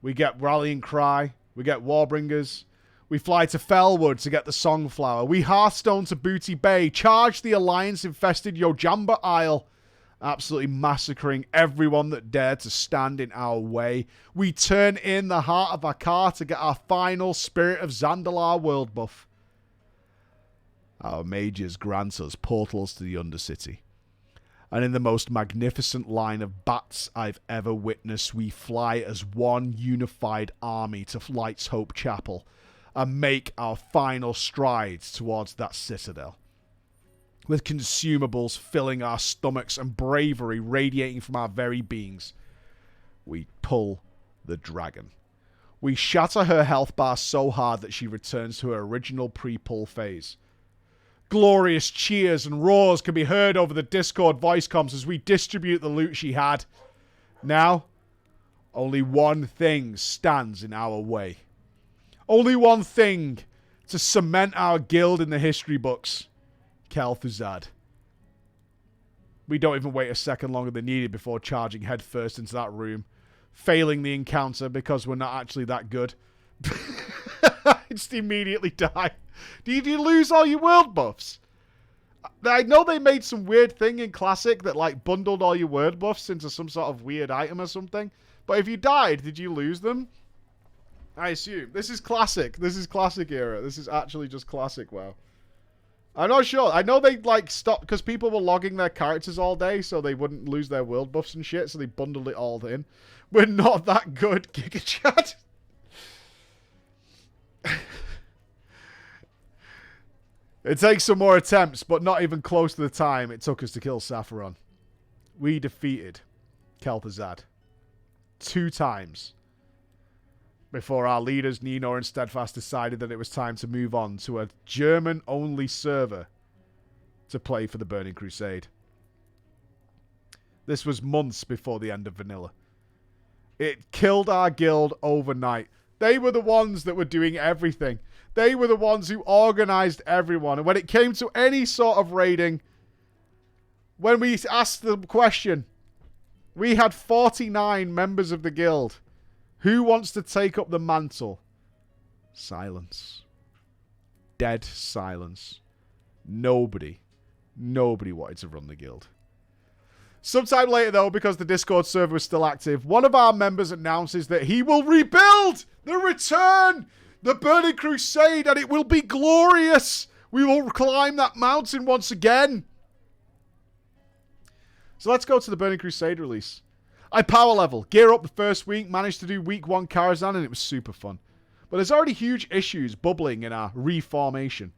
We get Rallying Cry. We get Warbringers. We fly to Fellwood to get the Songflower. We Hearthstone to Booty Bay. Charge the Alliance-infested Yojamba Isle. Absolutely massacring everyone that dared to stand in our way. We turn in the Heart of Akar to get our final Spirit of Zandalar world buff. Our mages grant us portals to the Undercity. And in the most magnificent line of bats I've ever witnessed, we fly as one unified army to Light's Hope Chapel and make our final strides towards that citadel. With consumables filling our stomachs and bravery radiating from our very beings, we pull the dragon. We shatter her health bar so hard that she returns to her original pre-pull phase. Glorious cheers and roars can be heard over the Discord voice comms as we distribute the loot she had. Now, only one thing stands in our way. Only one thing to cement our guild in the history books. Kel'Thuzad. We don't even wait a second longer than needed before charging headfirst into that room, failing the encounter because we're not actually that good. Just immediately die. Did you lose all your world buffs? I know they made some weird thing in Classic that like bundled all your word buffs into some sort of weird item or something. But if you died, did you lose them? I assume. This is Classic. This is Classic era. This is actually just Classic WoW. I'm not sure. I know they like stopped because people were logging their characters all day so they wouldn't lose their world buffs and shit, so they bundled it all in. We're not that good, Giga Chat. It takes some more attempts, but not even close to the time it took us to kill Sapphiron. We defeated Kel'Thuzad 2 times before our leaders, Nino and Steadfast, decided that it was time to move on to a German-only server to play for the Burning Crusade. This was months before the end of Vanilla. It killed our guild overnight. They were the ones that were doing everything. They were the ones who organized everyone. And when it came to any sort of raiding, when we asked the question, we had 49 members of the guild. Who wants to take up the mantle? Silence. Dead silence. Nobody wanted to run the guild. Sometime later, though, because the Discord server was still active, one of our members announces that he will rebuild the return, the Burning Crusade, and it will be glorious. We will climb that mountain once again. So let's go to the Burning Crusade release. I power level, gear up the first week, managed to do week 1 Karazhan, and it was super fun. But there's already huge issues bubbling in our reformation.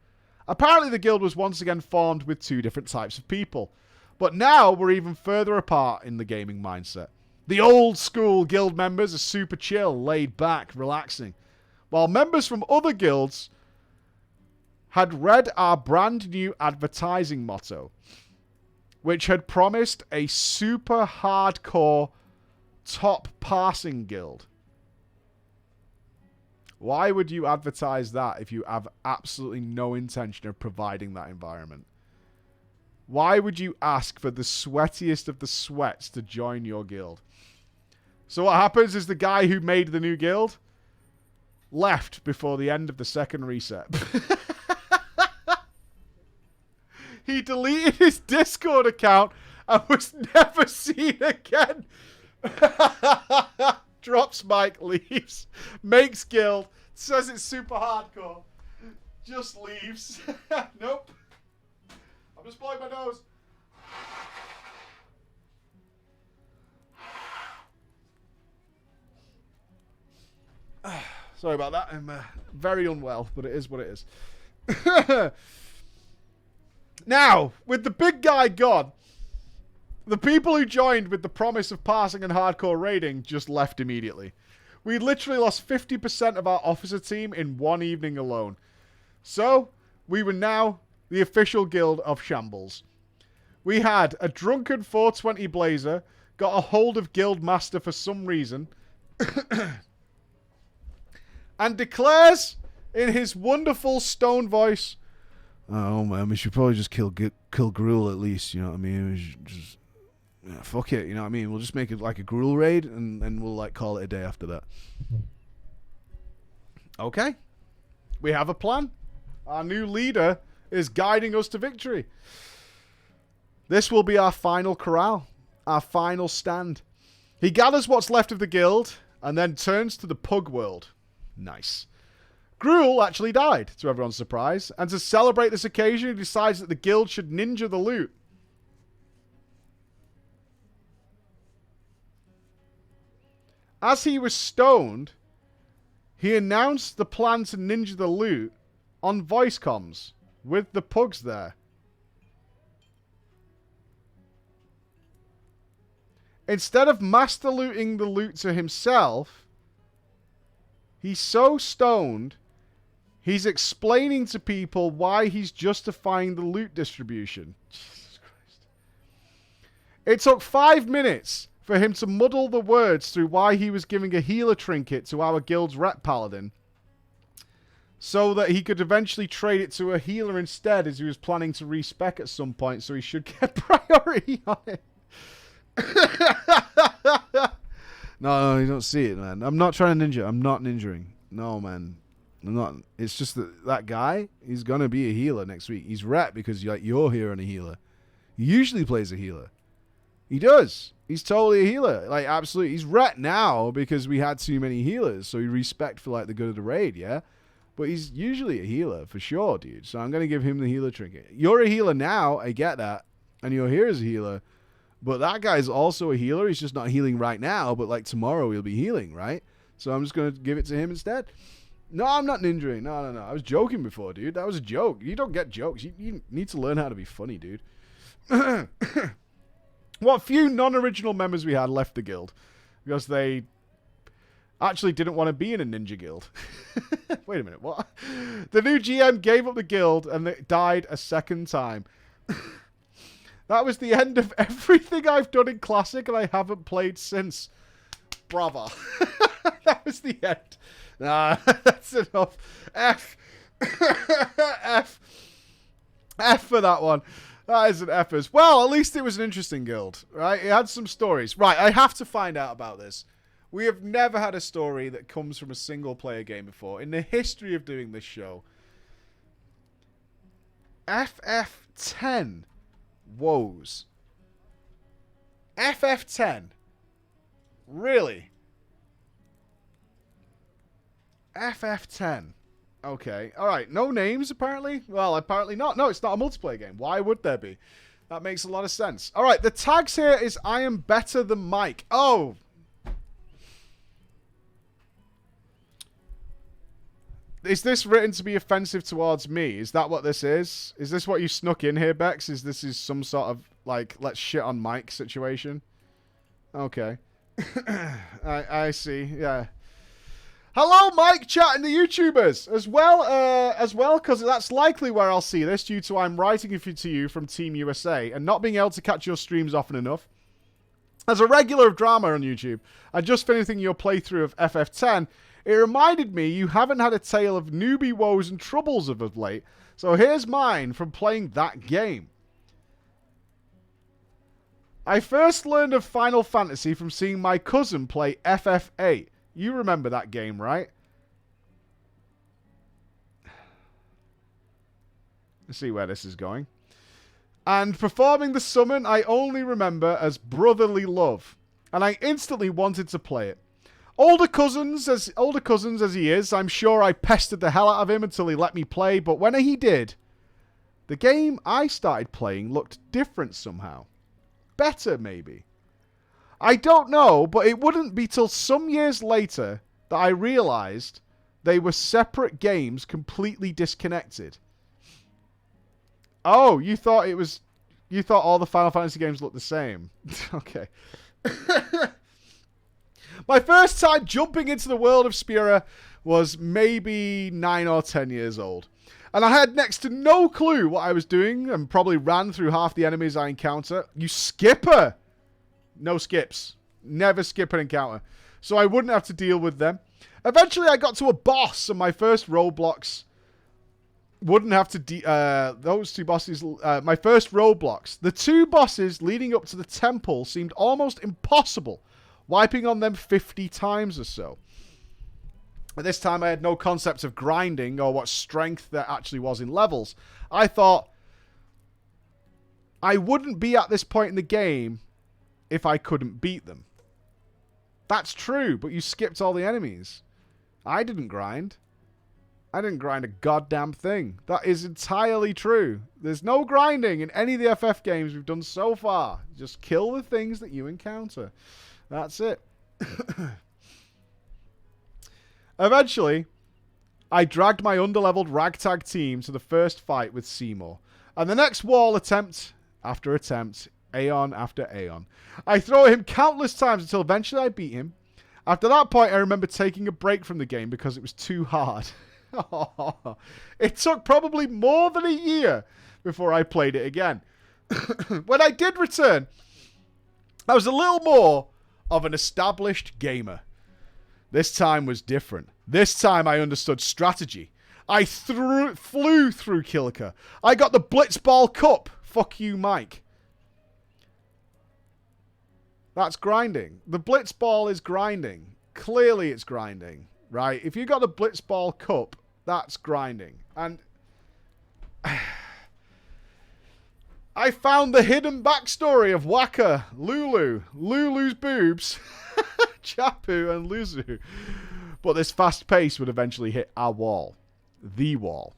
Apparently the guild was once again formed with 2 different types of people. But now we're even further apart in the gaming mindset. The old school guild members are super chill, laid back, relaxing. While members from other guilds had read our brand new advertising motto, which had promised a super hardcore top passing guild. Why would you advertise that if you have absolutely no intention of providing that environment? Why would you ask for the sweatiest of the sweats to join your guild? So what happens is the guy who made the new guild left before the end of the second reset. He deleted his Discord account and was never seen again. Drops mic, leaves, makes guild, says it's super hardcore, just leaves. Nope. I'm just blowing my nose. Sorry about that. I'm very unwell, but it is what it is. Now, with the big guy gone, the people who joined with the promise of passing and hardcore raiding just left immediately. We literally lost 50% of our officer team in one evening alone. So, we were now the official guild of Shambles. We had a drunken 420 blazer, got a hold of guild master for some reason, and declares in his wonderful stone voice, "Oh man, we should probably just kill Gruul at least, you know what I mean? We should just, yeah, fuck it, you know what I mean? We'll just make it like a Gruul raid, and then we'll like call it a day after that." Okay. We have a plan. Our new leader is guiding us to victory. This will be our final corral, our final stand. He gathers what's left of the guild, and then turns to the pug world. Nice. Gruul actually died, to everyone's surprise, and to celebrate this occasion, he decides that the guild should ninja the loot. As he was stoned, he announced the plan to ninja the loot on voice comms with the pugs there. Instead of master looting the loot to himself, he's so stoned, he's explaining to people why he's justifying the loot distribution. Jesus Christ. It took 5 minutes for him to muddle the words through why he was giving a healer trinket to our guild's rep paladin, so that he could eventually trade it to a healer instead, as he was planning to respec at some point, so he should get priority on it. No, you don't see it, man. I'm not trying to ninja. I'm not ninjuring. No, man. I'm not. It's just that guy, he's going to be a healer next week. He's rep because you're here and a healer. He usually plays a healer. He does. He's totally a healer. Like, absolutely. He's rep now because we had too many healers, so he respect for, like, the good of the raid, yeah? But he's usually a healer, for sure, dude. So I'm going to give him the healer trinket. You're a healer now. I get that. And you're here as a healer. But that guy's also a healer. He's just not healing right now, but like tomorrow he'll be healing, right? So I'm just going to give it to him instead. No, I'm not ninjuring. No. I was joking before, dude. That was a joke. You don't get jokes. You need to learn how to be funny, dude. What few non-original members we had left the guild because they actually didn't want to be in a ninja guild. Wait a minute, what? The new GM gave up the guild and they died a second time. That was the end of everything I've done in Classic, and I haven't played since. Bravo. That was the end. Nah, that's enough. F. F for that one. That is an F as well. At least it was an interesting guild, right? It had some stories. Right, I have to find out about this. We have never had a story that comes from a single-player game before in the history of doing this show. FF10 Woes. FF10. Really? FF10. Okay. Alright. No names, apparently? Well, apparently not. No, it's not a multiplayer game. Why would there be? That makes a lot of sense. Alright, the tags here is I am better than Mike. Oh! Is this written to be offensive towards me? Is that what this is? Is this what you snuck in here, Bex? Is this some sort of, like, let's shit on Mike situation? Okay. I see, yeah. Hello, Mike, chat and the YouTubers, as well, because that's likely where I'll see this, due to I'm writing it to you from Team USA, and not being able to catch your streams often enough. As a regular of drama on YouTube, and just finishing your playthrough of FF10, it reminded me you haven't had a tale of newbie woes and troubles of late, so here's mine from playing that game. I first learned of Final Fantasy from seeing my cousin play FF8. You remember that game, right? Let's see where this is going. And performing the summon I only remember as brotherly love, and I instantly wanted to play it. Older cousins as he is, I'm sure I pestered the hell out of him until he let me play, but when he did, the game I started playing looked different somehow. Better, maybe. I don't know, but it wouldn't be till some years later that I realized they were separate games completely disconnected. Oh, you thought all the Final Fantasy games looked the same. Okay. My first time jumping into the world of Spira was maybe 9 or 10 years old. And I had next to no clue what I was doing and probably ran through half the enemies I encounter. You skipper! No skips. Never skip an encounter. So I wouldn't have to deal with them. Eventually I got to a boss and my first roadblocks wouldn't have to... those two bosses... my first roadblocks. The two bosses leading up to the temple seemed almost impossible, wiping on them 50 times or so. At this time, I had no concept of grinding or what strength there actually was in levels. I thought I wouldn't be at this point in the game if I couldn't beat them. That's true, but you skipped all the enemies. I didn't grind. I didn't grind a goddamn thing. That is entirely true. There's no grinding in any of the FF games we've done so far. Just kill the things that you encounter. That's it. Eventually, I dragged my underleveled ragtag team to the first fight with Seymour. And the next wall attempt after attempt, Aeon after Aeon. I throw at him countless times until eventually I beat him. After that point, I remember taking a break from the game because it was too hard. It took probably more than a year before I played it again. When I did return, I was a little more of an established gamer. This time was different. This time I understood strategy. I flew through Kilika. I got the Blitzball Cup. Fuck you, Mike. That's grinding. The Blitzball is grinding. Clearly it's grinding, right? If you got the Blitzball Cup, that's grinding. And I found the hidden backstory of Waka, Lulu's boobs, Chapu, and Luzu. But this fast pace would eventually hit our wall. The wall.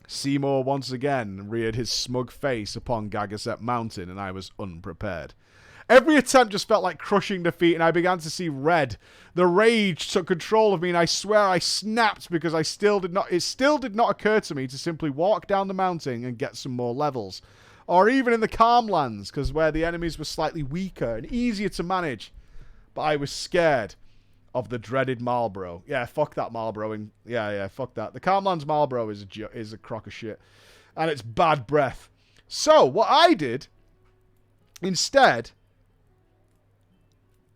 Seymour once again reared his smug face upon Gagaset Mountain, and I was unprepared. Every attempt just felt like crushing defeat, and I began to see red. The rage took control of me, and I swear I snapped because it still did not occur to me to simply walk down the mountain and get some more levels. Or even in the calm lands, because where the enemies were slightly weaker and easier to manage. But I was scared of the dreaded Marlboro. Yeah, fuck that Marlboro. Yeah, fuck that. The Calmlands Marlboro is a crock of shit. And it's bad breath. So, what I did, instead,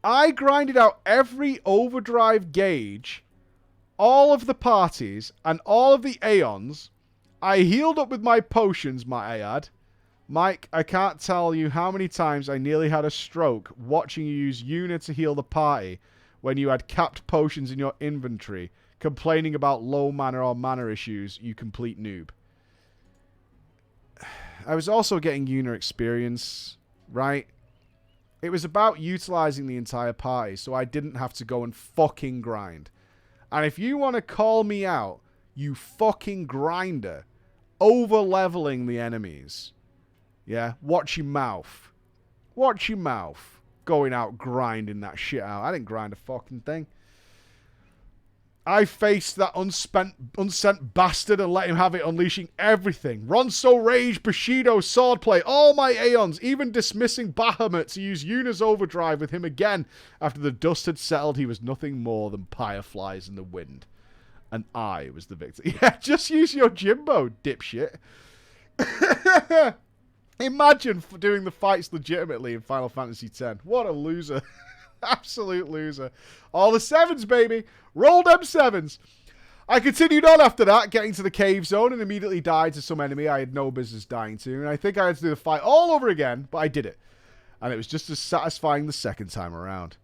I grinded out every overdrive gauge, all of the parties, and all of the Aeons. I healed up with my potions, might I add. Mike, I can't tell you how many times I nearly had a stroke watching you use Una to heal the party when you had capped potions in your inventory, complaining about low mana or mana issues, you complete noob. I was also getting Una experience, right? It was about utilizing the entire party, so I didn't have to go and fucking grind. And if you want to call me out, you fucking grinder, over-leveling the enemies, yeah, watch your mouth. Watch your mouth. Going out grinding that shit out. I didn't grind a fucking thing. I faced that unsent bastard and let him have it, unleashing everything. Ronso Rage, Bushido, Swordplay, all my Aeons, even dismissing Bahamut to use Una's overdrive with him again. After the dust had settled, he was nothing more than fireflies in the wind. And I was the victor. Yeah, just use your Jimbo, dipshit. Imagine doing the fights legitimately in Final Fantasy X. What a loser. Absolute loser. All the 7s, baby. Roll them 7s. I continued on after that, getting to the cave zone, and immediately died to some enemy I had no business dying to. And I think I had to do the fight all over again, but I did it. And it was just as satisfying the second time around.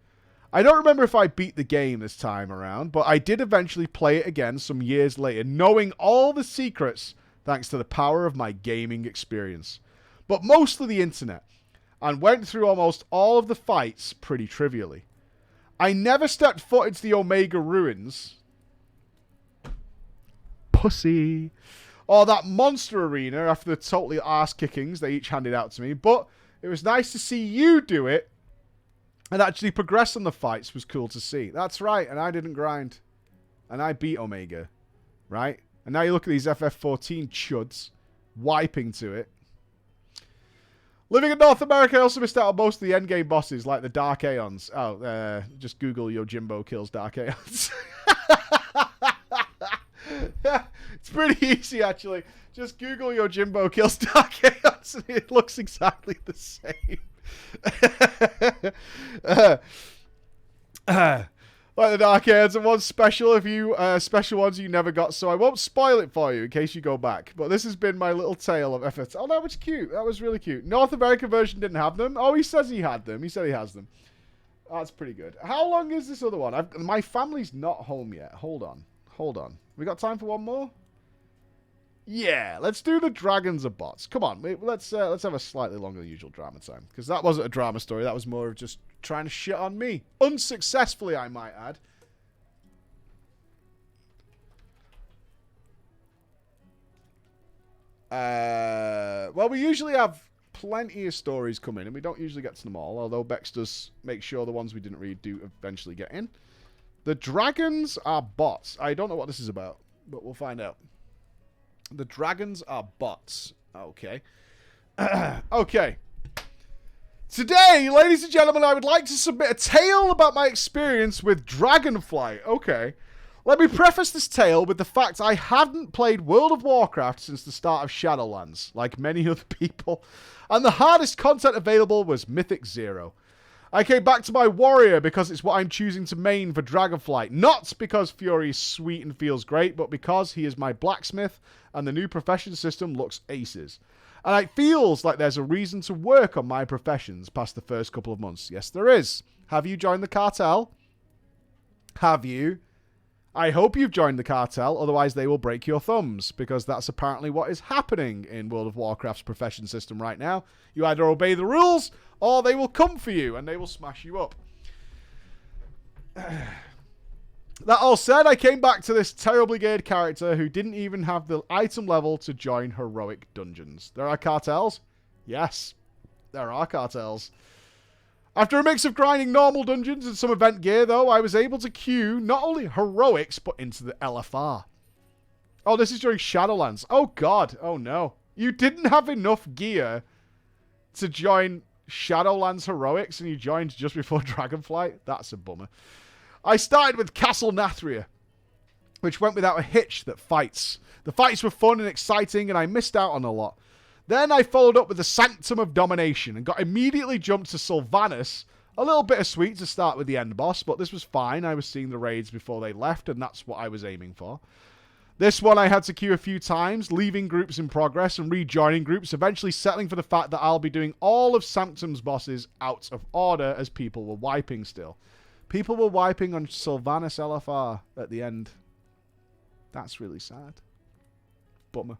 I don't remember if I beat the game this time around, but I did eventually play it again some years later, knowing all the secrets thanks to the power of my gaming experience. But mostly the internet, and went through almost all of the fights pretty trivially. I never stepped foot into the Omega Ruins. Pussy. Or that monster arena after the totally arse kickings they each handed out to me, but it was nice to see you do it, and actually progress on the fights was cool to see. That's right, and I didn't grind. And I beat Omega, right? And now you look at these FF14 chuds, wiping to it. Living in North America, I also missed out on most of the endgame bosses, like the Dark Aeons. Oh, just Google Yojimbo kills Dark Aeons. It's pretty easy, actually. Just Google Yojimbo kills Dark Aeons, and it looks exactly the same. Like the Dark Aeons, and one special special ones you never got, so I won't spoil it for you in case you go back. But this has been my little tale of FF. Oh, that was cute. That was really cute. North American version didn't have them. Oh, he says he had them. He said he has them. That's pretty good. How long is this other one? My family's not home yet. Hold on. We got time for one more? Yeah, let's do the Dragons of Bots. Come on, let's have a slightly longer than usual drama time. Because that wasn't a drama story. That was more of just trying to shit on me. Unsuccessfully, I might add. Well, we usually have plenty of stories come in, and we don't usually get to them all, although Bex does make sure the ones we didn't read do eventually get in. The dragons are bots. I don't know what this is about, but we'll find out. The dragons are bots. Okay. Okay. Today, ladies and gentlemen, I would like to submit a tale about my experience with Dragonflight. Okay. Let me preface this tale with the fact I hadn't played World of Warcraft since the start of Shadowlands, like many other people, and the hardest content available was Mythic 0. I came back to my warrior because it's what I'm choosing to main for Dragonflight, not because Fury is sweet and feels great, but because he is my blacksmith and the new profession system looks aces. And it feels like there's a reason to work on my professions past the first couple of months. Yes, there is. Have you joined the cartel? Have you? I hope you've joined the cartel, otherwise they will break your thumbs, because that's apparently what is happening in World of Warcraft's profession system right now. You either obey the rules, or they will come for you, and they will smash you up. That all said, I came back to this terribly geared character who didn't even have the item level to join heroic dungeons. There are cartels? Yes, there are cartels. After a mix of grinding normal dungeons and some event gear, though, I was able to queue not only heroics, but into the LFR. Oh, this is during Shadowlands. Oh, God. Oh, no. You didn't have enough gear to join Shadowlands heroics, and you joined just before Dragonflight? That's a bummer. I started with Castle Nathria, which went without a hitch that fights. The fights were fun and exciting, and I missed out on a lot. Then I followed up with the Sanctum of Domination and got immediately jumped to Sylvanas. A little bittersweet to start with the end boss, but this was fine. I was seeing the raids before they left, and that's what I was aiming for. This one I had to queue a few times, leaving groups in progress and rejoining groups, eventually settling for the fact that I'll be doing all of Sanctum's bosses out of order as people were wiping still. People were wiping on Sylvanas LFR at the end. That's really sad. Bummer.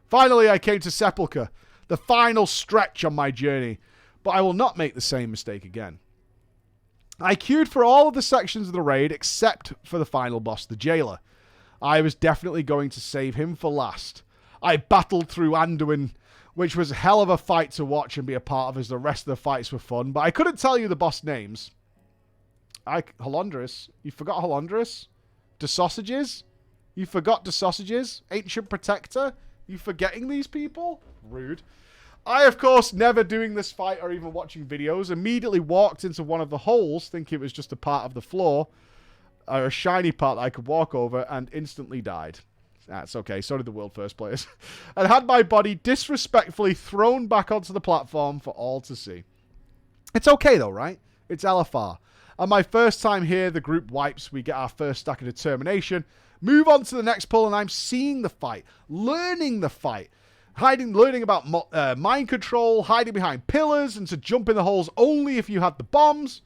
Finally, I came to Sepulchre, the final stretch on my journey, but I will not make the same mistake again. I queued for all of the sections of the raid except for the final boss, the Jailer. I was definitely going to save him for last. I battled through Anduin, which was a hell of a fight to watch and be a part of as the rest of the fights were fun, but I couldn't tell you the boss names. Halondris. You forgot Halondris? De Sausages? You forgot De Sausages? Ancient Protector? You forgetting these people? Rude. I, of course, never doing this fight or even watching videos, immediately walked into one of the holes, thinking it was just a part of the floor, or a shiny part that I could walk over, and instantly died. That's okay, so did the world first players. And had my body disrespectfully thrown back onto the platform for all to see. It's okay though, right? It's LFR. On my first time here, the group wipes, we get our first stack of determination, move on to the next pull, and I'm seeing the fight, learning the fight, learning about mind control, hiding behind pillars, and to jump in the holes only if you had the bombs.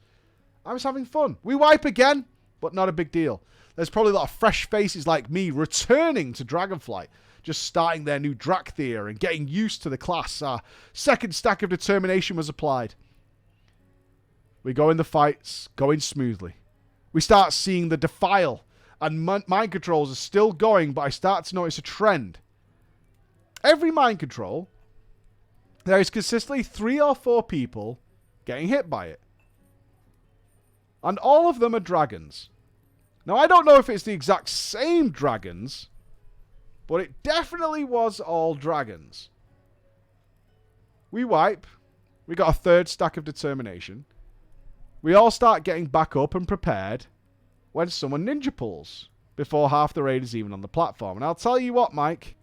I was having fun. We wipe again, but not a big deal. There's probably a lot of fresh faces like me returning to Dragonflight, just starting their new Drakthir and getting used to the class. Our second stack of determination was applied. We go in the fights, going smoothly. We start seeing the Defile, and mind controls are still going, but I start to notice a trend. Every mind control, there is consistently 3 or 4 people getting hit by it. And all of them are dragons. Now, I don't know if it's the exact same dragons, but it definitely was all dragons. We wipe. We got a third stack of determination. We all start getting back up and prepared when someone ninja pulls before half the raid is even on the platform. And I'll tell you what, Mike,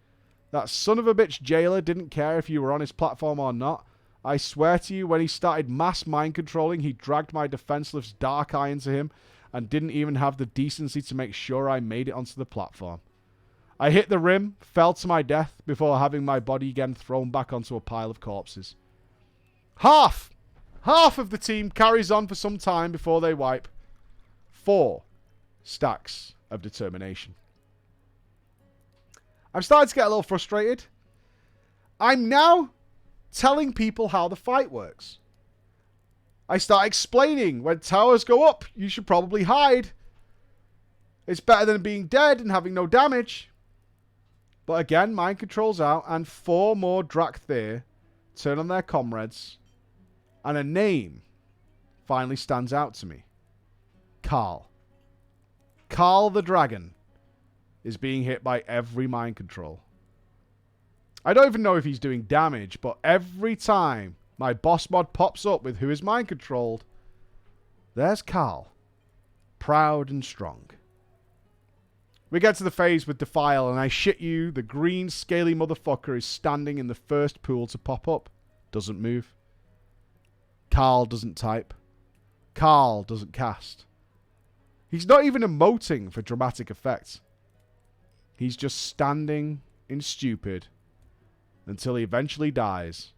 that son of a bitch Jailer didn't care if you were on his platform or not. I swear to you, when he started mass mind controlling, he dragged my defenseless Dark Eye into him and didn't even have the decency to make sure I made it onto the platform. I hit the rim, fell to my death before having my body again thrown back onto a pile of corpses. Half of the team carries on for some time before they wipe. 4 stacks of determination. I'm starting to get a little frustrated. I'm now telling people how the fight works. I start explaining when towers go up, you should probably hide. It's better than being dead and having no damage. But again, mind control's out, and 4 more Drakthir turn on their comrades, and a name finally stands out to me. Carl. Carl the Dragon is being hit by every mind control. I don't even know if he's doing damage, but every time my boss mod pops up with who is mind controlled, there's Carl. Proud and strong. We get to the phase with Defile, and I shit you, the green scaly motherfucker is standing in the first pool to pop up. Doesn't move. Carl doesn't type. Carl doesn't cast. He's not even emoting for dramatic effect. He's just standing in stupid until he eventually dies.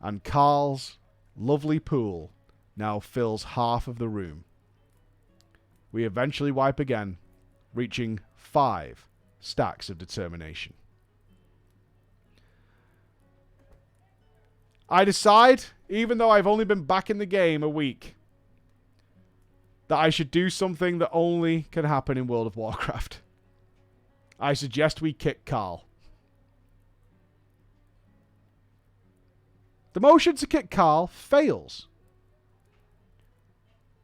And Carl's lovely pool now fills half of the room. We eventually wipe again, reaching 5 stacks of determination. I decide, even though I've only been back in the game a week, that I should do something that only can happen in World of Warcraft. I suggest we kick Carl. The motion to kick Carl fails.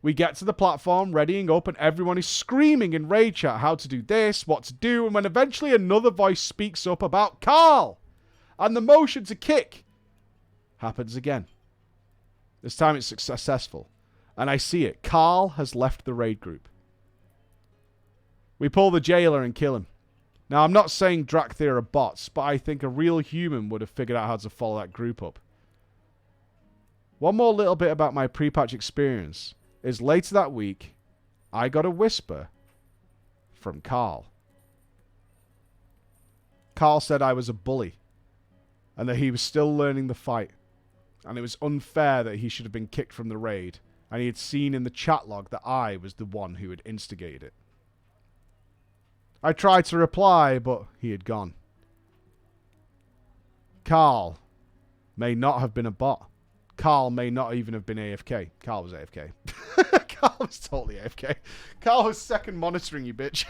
We get to the platform, readying up, and everyone is screaming in raid chat how to do this, what to do, and when eventually another voice speaks up about Carl, and the motion to kick happens again. This time it's successful, and I see it. Carl has left the raid group. We pull the jailer and kill him. Now, I'm not saying Drakthir are bots, but I think a real human would have figured out how to follow that group up. One more little bit about my pre-patch experience is later that week, I got a whisper from Carl. Carl said I was a bully and that he was still learning the fight, and it was unfair that he should have been kicked from the raid, and he had seen in the chat log that I was the one who had instigated it. I tried to reply, but he had gone. Carl may not have been a bot. Carl may not even have been AFK. Carl was AFK. Carl was totally AFK. Carl was second monitoring you, bitch.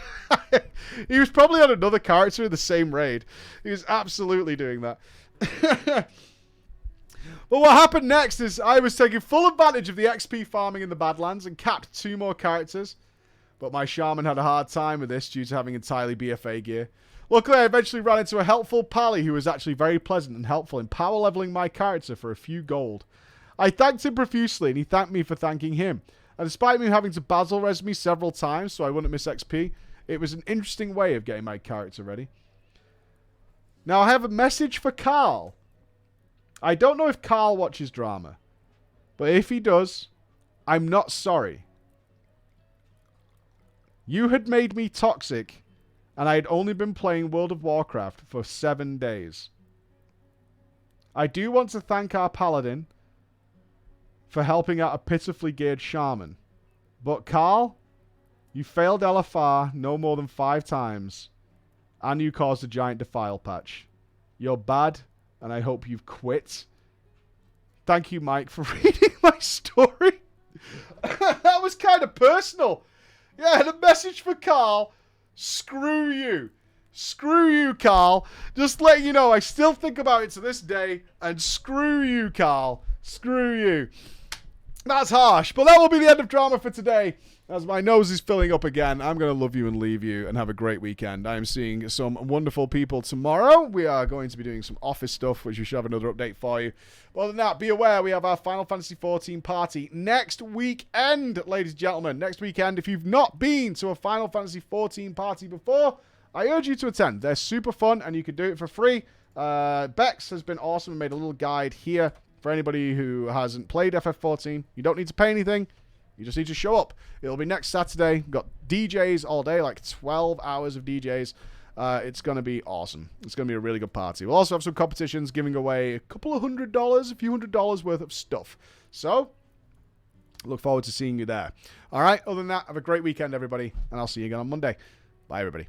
He was probably on another character in the same raid. He was absolutely doing that. But what happened next is I was taking full advantage of the XP farming in the Badlands and capped 2 more characters. But my shaman had a hard time with this due to having entirely BFA gear. Luckily, I eventually ran into a helpful pally who was actually very pleasant and helpful in power leveling my character for a few gold. I thanked him profusely, and he thanked me for thanking him. And despite me having to basil res me several times so I wouldn't miss XP, it was an interesting way of getting my character ready. Now, I have a message for Carl. I don't know if Carl watches drama, but if he does, I'm not sorry. You had made me toxic, and I had only been playing World of Warcraft for 7 days. I do want to thank our paladin for helping out a pitifully geared shaman. But Carl, you failed LFR no more than 5 times, and you caused a giant defile patch. You're bad, and I hope you've quit. Thank you, Mike, for reading my story. That was kind of personal. Yeah, the message for Carl. Screw you. Screw you, Carl. Just letting you know, I still think about it to this day. And screw you, Carl. Screw you. That's harsh. But that will be the end of drama for today. As my nose is filling up again, I'm going to love you and leave you and have a great weekend. I am seeing some wonderful people tomorrow. We are going to be doing some office stuff, which we should have another update for you. But other than that, be aware we have our Final Fantasy XIV party next weekend, ladies and gentlemen. Next weekend, if you've not been to a Final Fantasy XIV party before, I urge you to attend. They're super fun, and you can do it for free. Bex has been awesome and made a little guide here for anybody who hasn't played FF14. You don't need to pay anything. You just need to show up. It'll be next Saturday. We've got DJs all day, like 12 hours of DJs. It's going to be awesome. It's going to be a really good party. We'll also have some competitions giving away a couple of $100, a few $100 worth of stuff. So, look forward to seeing you there. All right, other than that, have a great weekend, everybody, and I'll see you again on Monday. Bye, everybody.